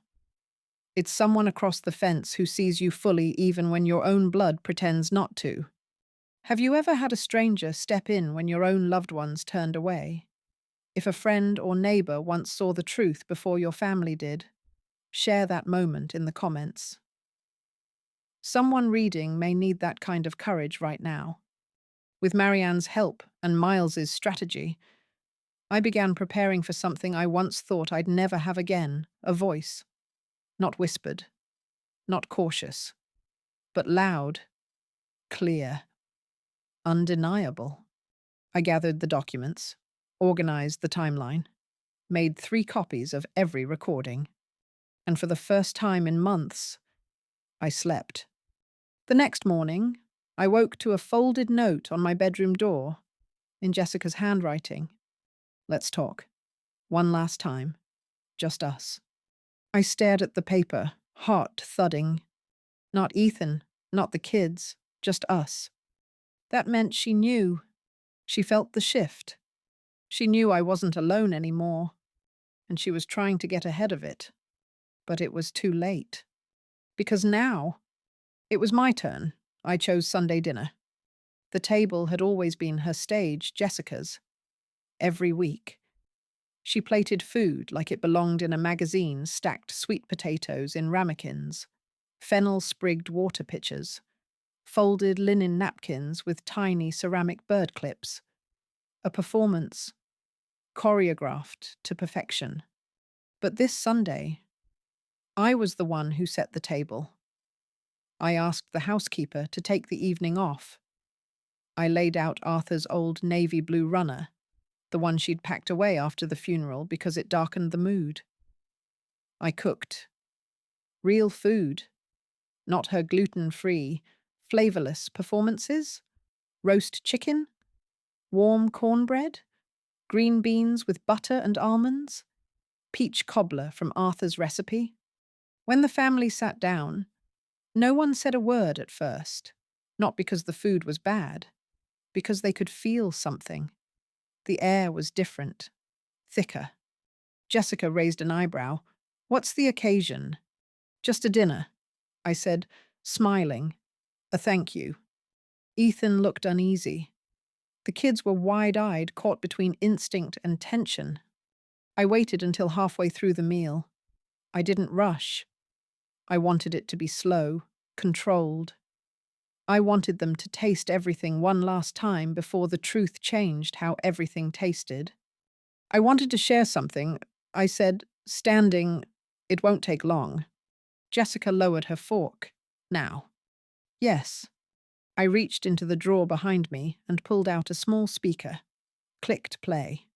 It's someone across the fence who sees you fully even when your own blood pretends not to. Have you ever had a stranger step in when your own loved ones turned away? If a friend or neighbor once saw the truth before your family did, share that moment in the comments. Someone reading may need that kind of courage right now. With Marianne's help and Miles's strategy, I began preparing for something I once thought I'd never have again, a voice. Not whispered, not cautious, but loud, clear, undeniable. I gathered the documents, organized the timeline, made 3 copies of every recording, and for the first time in months, I slept. The next morning, I woke to a folded note on my bedroom door, in Jessica's handwriting. Let's talk. One last time. Just us. I stared at the paper, heart thudding. Not Ethan, not the kids, just us. That meant she knew. She felt the shift. She knew I wasn't alone anymore, and she was trying to get ahead of it. But it was too late. Because now, it was my turn. I chose Sunday dinner. The table had always been her stage, Jessica's. Every week. She plated food like it belonged in a magazine, stacked sweet potatoes in ramekins, fennel-sprigged water pitchers, folded linen napkins with tiny ceramic bird clips. A performance, choreographed to perfection. But this Sunday, I was the one who set the table. I asked the housekeeper to take the evening off. I laid out Arthur's old navy blue runner, the one she'd packed away after the funeral because it darkened the mood. I cooked. Real food. Not her gluten-free, flavorless performances. Roast chicken, warm cornbread, green beans with butter and almonds, peach cobbler from Arthur's recipe. When the family sat down, no one said a word at first, not because the food was bad, because they could feel something. The air was different, thicker. Jessica raised an eyebrow. "What's the occasion?" "Just a dinner," I said, smiling. "A thank you." Ethan looked uneasy. The kids were wide-eyed, caught between instinct and tension. I waited until halfway through the meal. I didn't rush. I wanted it to be slow, controlled. I wanted them to taste everything one last time before the truth changed how everything tasted. "I wanted to share something," I said, standing. "It won't take long." Jessica lowered her fork. "Now." "Yes." I reached into the drawer behind me and pulled out a small speaker. Clicked play.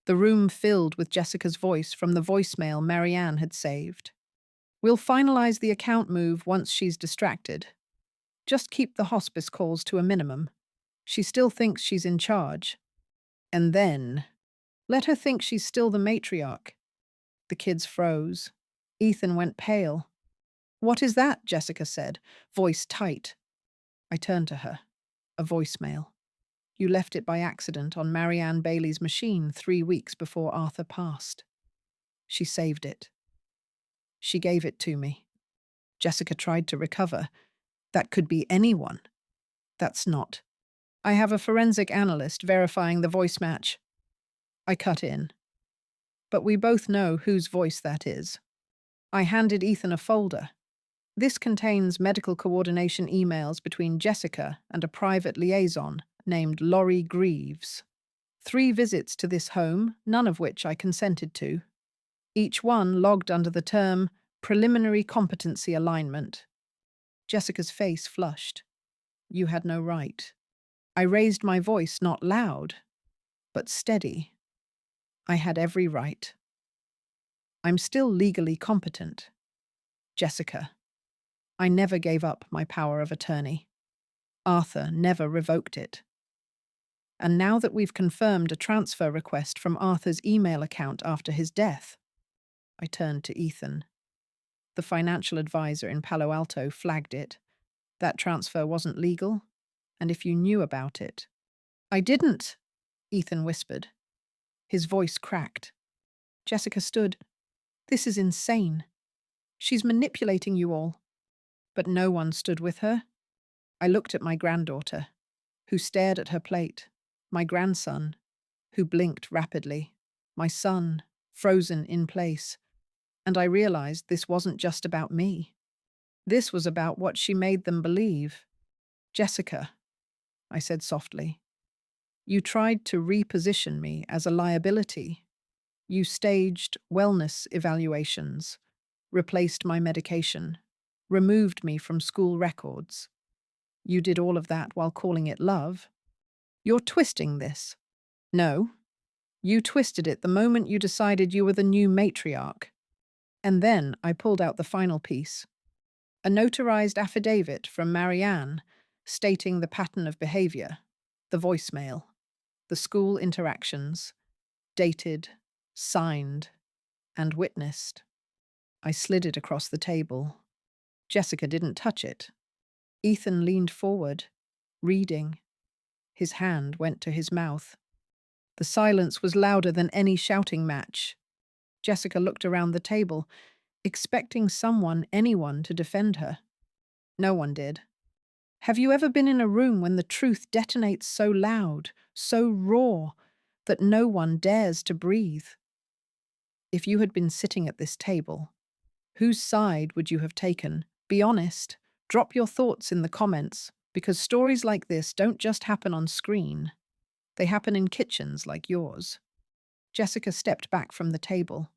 The room filled with Jessica's voice from the voicemail Marianne had saved. "We'll finalize the account move once she's distracted. Just keep the hospice calls to a minimum. She still thinks she's in charge. And then, let her think she's still the matriarch." The kids froze. Ethan went pale. "What is that?" Jessica said, voice tight. I turned to her. A voicemail. "You left it by accident on Marianne Bailey's machine 3 weeks before Arthur passed. She saved it. She gave it to me." Jessica tried to recover. "That could be anyone." "That's not. I have a forensic analyst verifying the voice match." I cut in. "But we both know whose voice that is." I handed Ethan a folder. "This contains medical coordination emails between Jessica and a private liaison named Laurie Greaves. 3 visits to this home, none of which I consented to. Each one logged under the term preliminary competency alignment." Jessica's face flushed. "You had no right." I raised my voice, not loud, but steady. "I had every right. I'm still legally competent. Jessica, I never gave up my power of attorney. Arthur never revoked it. And now that we've confirmed a transfer request from Arthur's email account after his death," I turned to Ethan. "The financial advisor in Palo Alto flagged it. That transfer wasn't legal, and if you knew about it—" "I didn't," Ethan whispered. His voice cracked. Jessica stood. "This is insane. She's manipulating you all." But no one stood with her. I looked at my granddaughter, who stared at her plate, my grandson, who blinked rapidly, my son, frozen in place, and I realized this wasn't just about me. This was about what she made them believe. "Jessica," I said softly, "you tried to reposition me as a liability. You staged wellness evaluations, replaced my medication, removed me from school records. You did all of that while calling it love. You're twisting this." "No. You twisted it the moment you decided you were the new matriarch." And then I pulled out the final piece. A notarized affidavit from Marianne stating the pattern of behavior, the voicemail, the school interactions, dated, signed, and witnessed. I slid it across the table. Jessica didn't touch it. Ethan leaned forward, reading. His hand went to his mouth. The silence was louder than any shouting match. Jessica looked around the table, expecting anyone to defend her. No one did. Have you ever been in a room when the truth detonates so loud, so raw, that no one dares to breathe? If you had been sitting at this table, whose side would you have taken? Be honest. Drop your thoughts in the comments, because stories like this don't just happen on screen. They happen in kitchens like yours. Jessica stepped back from the table,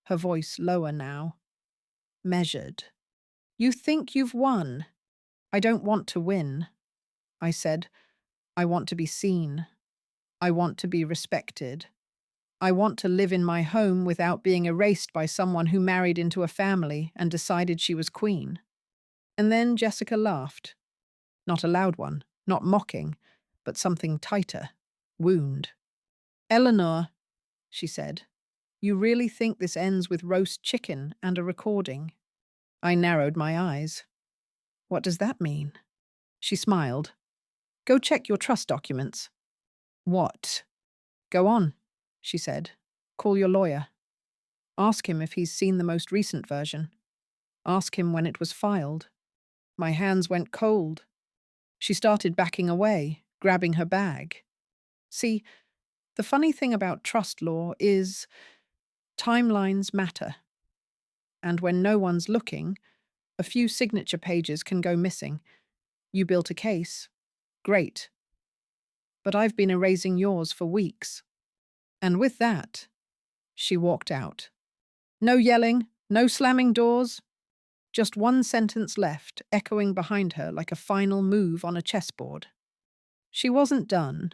her voice lower now, measured. You think you've won? I don't want to win, I said. I want to be seen. I want to be respected. I want to live in my home without being erased by someone who married into a family and decided she was queen. And then Jessica laughed. Not a loud one, not mocking, but something tighter, wound. Eleanor, she said, you really think this ends with roast chicken and a recording? I narrowed my eyes. What does that mean? She smiled. Go check your trust documents. What? Go on, she said. Call your lawyer. Ask him if he's seen the most recent version. Ask him when it was filed. My hands went cold. She started backing away, grabbing her bag. See, the funny thing about trust law is timelines matter. And when no one's looking, a few signature pages can go missing. You built a case. Great. But I've been erasing yours for weeks. And with that, she walked out. No yelling, no slamming doors. Just one sentence left, echoing behind her like a final move on a chessboard. She wasn't done,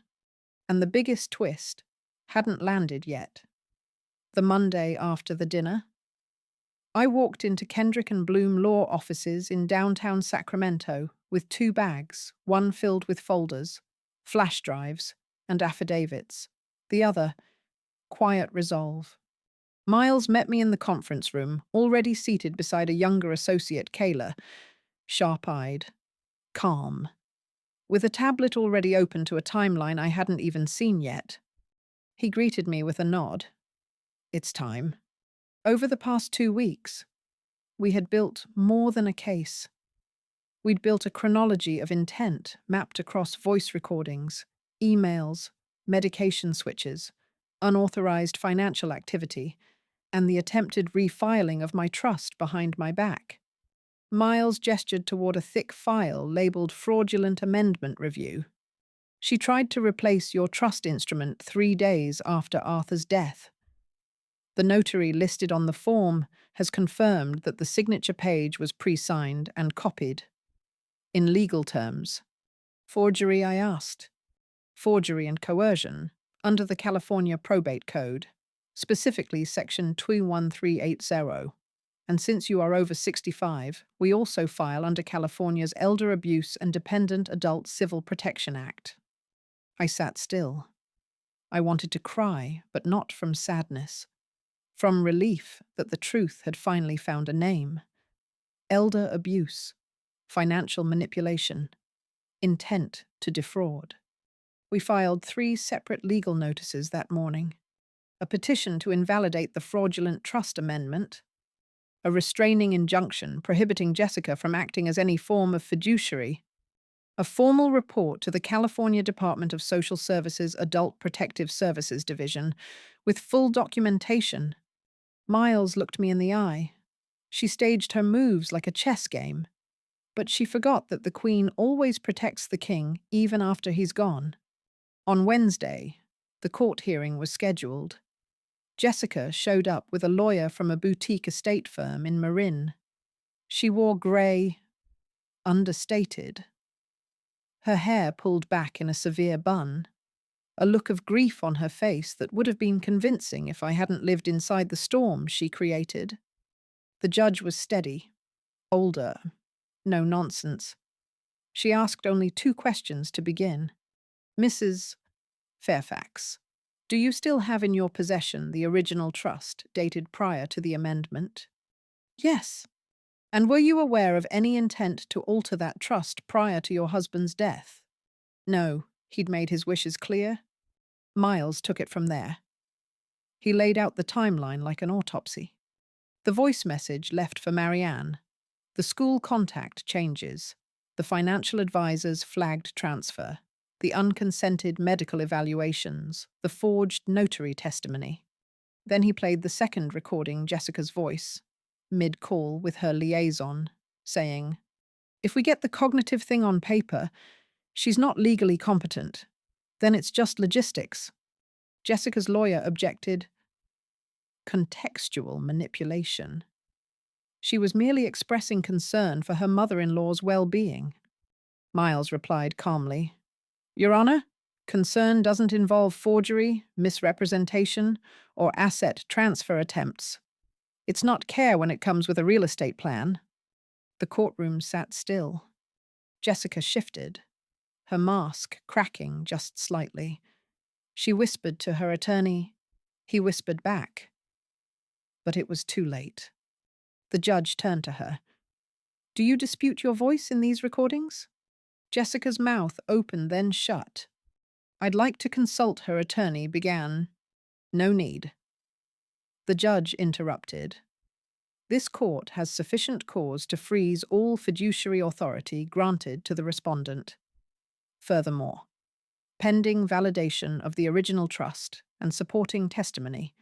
and the biggest twist hadn't landed yet. The Monday after the dinner, I walked into Kendrick and Bloom law offices in downtown Sacramento with 2 bags, one filled with folders, flash drives, and affidavits. The other, quiet resolve. Miles met me in the conference room, already seated beside a younger associate, Kayla, sharp-eyed, calm, with a tablet already open to a timeline I hadn't even seen yet. He greeted me with a nod. It's time. Over the past 2 weeks, we had built more than a case. We'd built a chronology of intent mapped across voice recordings, emails, medication switches, unauthorized financial activity, and the attempted refiling of my trust behind my back. Miles gestured toward a thick file labeled Fraudulent Amendment Review. She tried to replace your trust instrument 3 days after Arthur's death. The notary listed on the form has confirmed that the signature page was pre-signed and copied. In legal terms, forgery, I asked. Forgery and coercion, under the California Probate Code, specifically Section 21380. And since you are over 65, we also file under California's Elder Abuse and Dependent Adult Civil Protection Act. I sat still. I wanted to cry, but not from sadness. From relief that the truth had finally found a name. Elder abuse, financial manipulation, intent to defraud. We filed 3 separate legal notices that morning. A petition to invalidate the fraudulent trust amendment, a restraining injunction prohibiting Jessica from acting as any form of fiduciary, a formal report to the California Department of Social Services Adult Protective Services Division with full documentation. Miles looked me in the eye. She staged her moves like a chess game, but she forgot that the Queen always protects the King even after he's gone. On Wednesday, the court hearing was scheduled. Jessica showed up with a lawyer from a boutique estate firm in Marin. She wore grey, understated, her hair pulled back in a severe bun, a look of grief on her face that would have been convincing if I hadn't lived inside the storm she created. The judge was steady, older, no nonsense. She asked only 2 questions to begin. Mrs. Fairfax, do you still have in your possession the original trust dated prior to the amendment? Yes. And were you aware of any intent to alter that trust prior to your husband's death? No, He'd made his wishes clear. Miles took it from there. He laid out the timeline like an autopsy. The voice message left for Marianne. The school contact changes. The financial advisors flagged transfer. The unconsented medical evaluations. The forged notary testimony. Then he played the second recording, Jessica's voice, mid-call with her liaison, saying, "If we get the cognitive thing on paper, she's not legally competent. Then it's just logistics." Jessica's lawyer objected. Contextual manipulation. She was merely expressing concern for her mother-in-law's well-being. Miles replied calmly, "Your Honor, concern doesn't involve forgery, misrepresentation, or asset transfer attempts. It's not care when it comes with a real estate plan." The courtroom sat still. Jessica shifted, her mask cracking just slightly. She whispered to her attorney. He whispered back. But it was too late. The judge turned to her. "Do you dispute your voice in these recordings?" Jessica's mouth opened, then shut. "I'd like to consult," her attorney began. "No need." The judge interrupted. "This court has sufficient cause to freeze all fiduciary authority granted to the respondent. Furthermore, pending validation of the original trust and supporting testimony,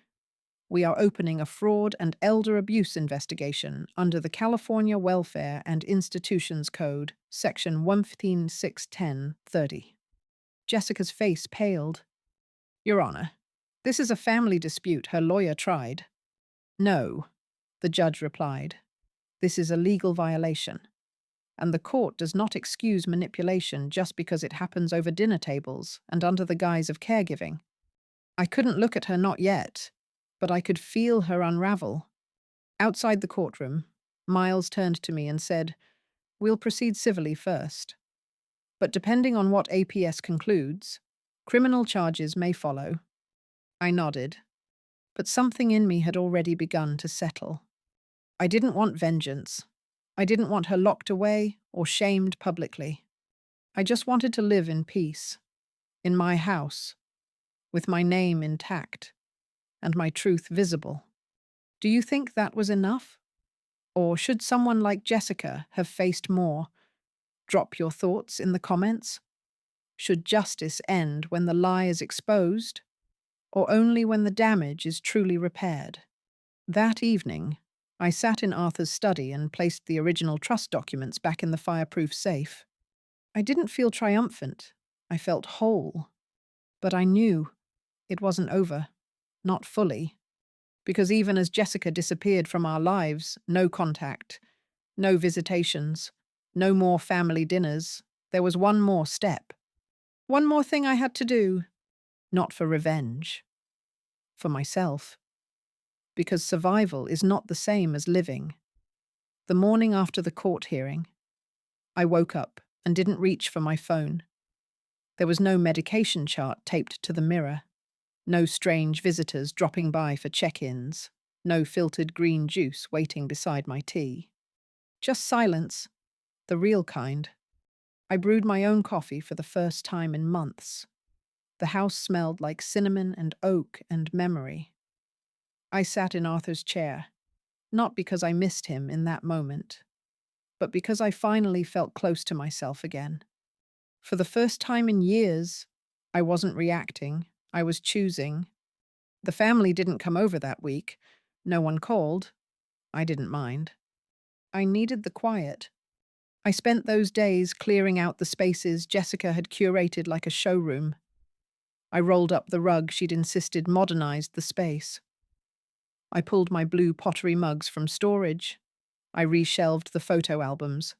we are opening a fraud and elder abuse investigation under the California Welfare and Institutions Code, Section 15610-30. Jessica's face paled. "Your Honor, this is a family dispute," her lawyer tried. "No," the judge replied. "This is a legal violation, and the court does not excuse manipulation just because it happens over dinner tables and under the guise of caregiving. I couldn't look at her, not yet, but I could feel her unravel." Outside the courtroom, Miles turned to me and said, "We'll proceed civilly first. But depending on what APS concludes, criminal charges may follow." I nodded, but something in me had already begun to settle. I didn't want vengeance. I didn't want her locked away or shamed publicly. I just wanted to live in peace, in my house, with my name intact and my truth visible. Do you think that was enough? Or should someone like Jessica have faced more? Drop your thoughts in the comments. Should justice end when the lie is exposed, or only when the damage is truly repaired? That evening, I sat in Arthur's study and placed the original trust documents back in the fireproof safe. I didn't feel triumphant. I felt whole. But I knew it wasn't over. Not fully. Because even as Jessica disappeared from our lives, no contact, no visitations, no more family dinners, there was one more step. One more thing I had to do. Not for revenge. For myself. Because survival is not the same as living. The morning after the court hearing, I woke up and didn't reach for my phone. There was no medication chart taped to the mirror. No strange visitors dropping by for check-ins. No filtered green juice waiting beside my tea. Just silence, the real kind. I brewed my own coffee for the first time in months. The house smelled like cinnamon and oak and memory. I sat in Arthur's chair, not because I missed him in that moment, but because I finally felt close to myself again. For the first time in years, I wasn't reacting. I was choosing. The family didn't come over that week. No one called. I didn't mind. I needed the quiet. I spent those days clearing out the spaces Jessica had curated like a showroom. I rolled up the rug she'd insisted modernized the space. I pulled my blue pottery mugs from storage. I reshelved the photo albums.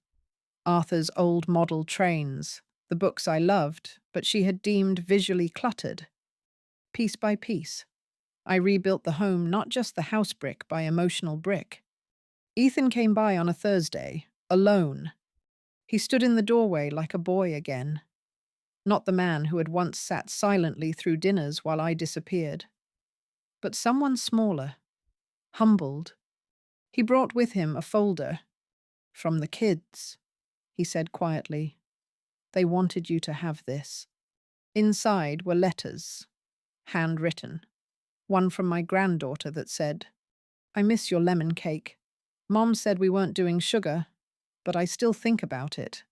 Arthur's old model trains, the books I loved, but she had deemed visually cluttered. Piece by piece, I rebuilt the home, not just the house brick by emotional brick. Ethan came by on a Thursday, alone. He stood in the doorway like a boy again. Not the man who had once sat silently through dinners while I disappeared, but someone smaller, humbled. He brought with him a folder. "From the kids," he said quietly. "They wanted you to have this." Inside were letters, handwritten. One from my granddaughter that said, "I miss your lemon cake. Mom said we weren't doing sugar, but I still think about it."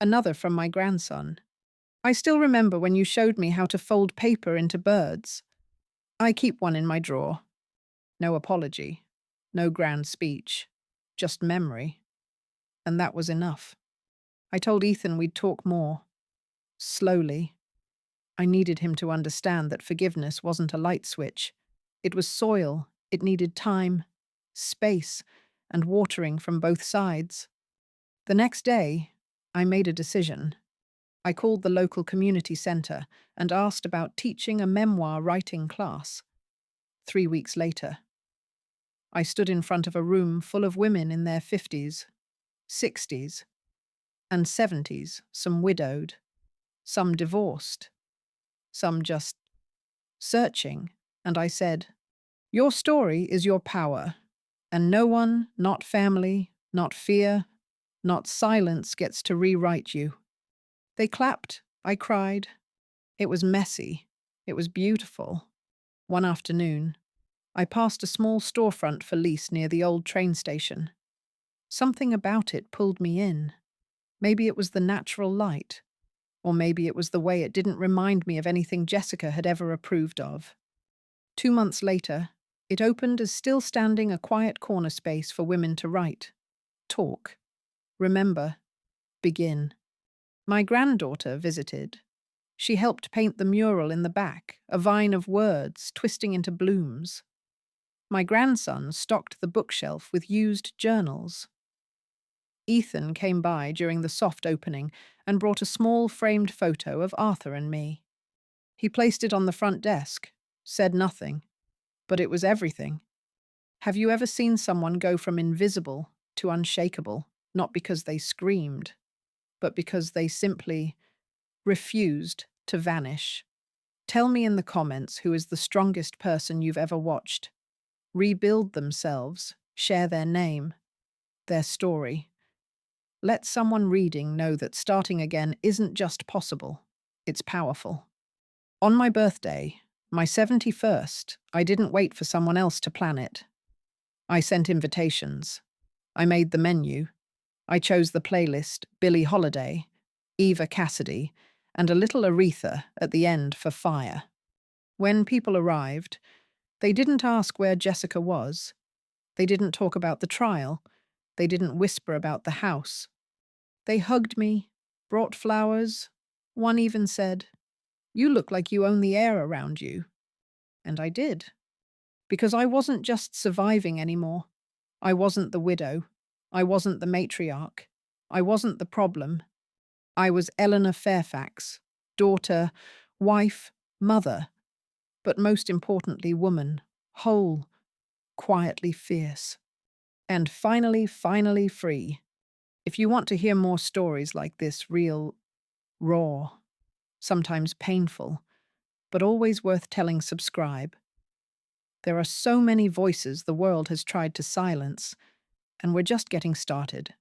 Another from my grandson. "I still remember when you showed me how to fold paper into birds. I keep one in my drawer." No apology, no grand speech, just memory. And that was enough. I told Ethan we'd talk more. Slowly. I needed him to understand that forgiveness wasn't a light switch. It was soil. It needed time, space, and watering from both sides. The next day, I made a decision. I called the local community center and asked about teaching a memoir writing class. 3 weeks later, I stood in front of a room full of women in their 50s, 60s, and 70s, some widowed, some divorced, some just searching, and I said, "Your story is your power, and no one, not family, not fear, not silence gets to rewrite you." They clapped. I cried. It was messy. It was beautiful. One afternoon, I passed a small storefront for lease near the old train station. Something about it pulled me in. Maybe it was the natural light, or maybe it was the way it didn't remind me of anything Jessica had ever approved of. 2 months later, it opened as still standing a quiet corner space for women to write, talk, remember, begin. My granddaughter visited. She helped paint the mural in the back, a vine of words twisting into blooms. My grandson stocked the bookshelf with used journals. Ethan came by during the soft opening and brought a small framed photo of Arthur and me. He placed it on the front desk, said nothing, but it was everything. Have you ever seen someone go from invisible to unshakable, not because they screamed, but because they simply refused to vanish? Tell me in the comments who is the strongest person you've ever watched. Rebuild themselves, share their name, their story. Let someone reading know that starting again isn't just possible, it's powerful. On my birthday, my 71st, I didn't wait for someone else to plan it. I sent invitations. I made the menu. I chose the playlist Billie Holiday, Eva Cassidy, and a little Aretha at the end for fire. When people arrived, they didn't ask where Jessica was. They didn't talk about the trial. They didn't whisper about the house. They hugged me, brought flowers. One even said, "You look like you own the air around you." And I did. Because I wasn't just surviving anymore. I wasn't the widow. I wasn't the matriarch. I wasn't the problem. I was Eleanor Fairfax, daughter, wife, mother, but most importantly, woman, whole, quietly fierce. And finally free. If you want to hear more stories like this, real, raw, sometimes painful, but always worth telling, subscribe. There are so many voices the world has tried to silence, and we're just getting started.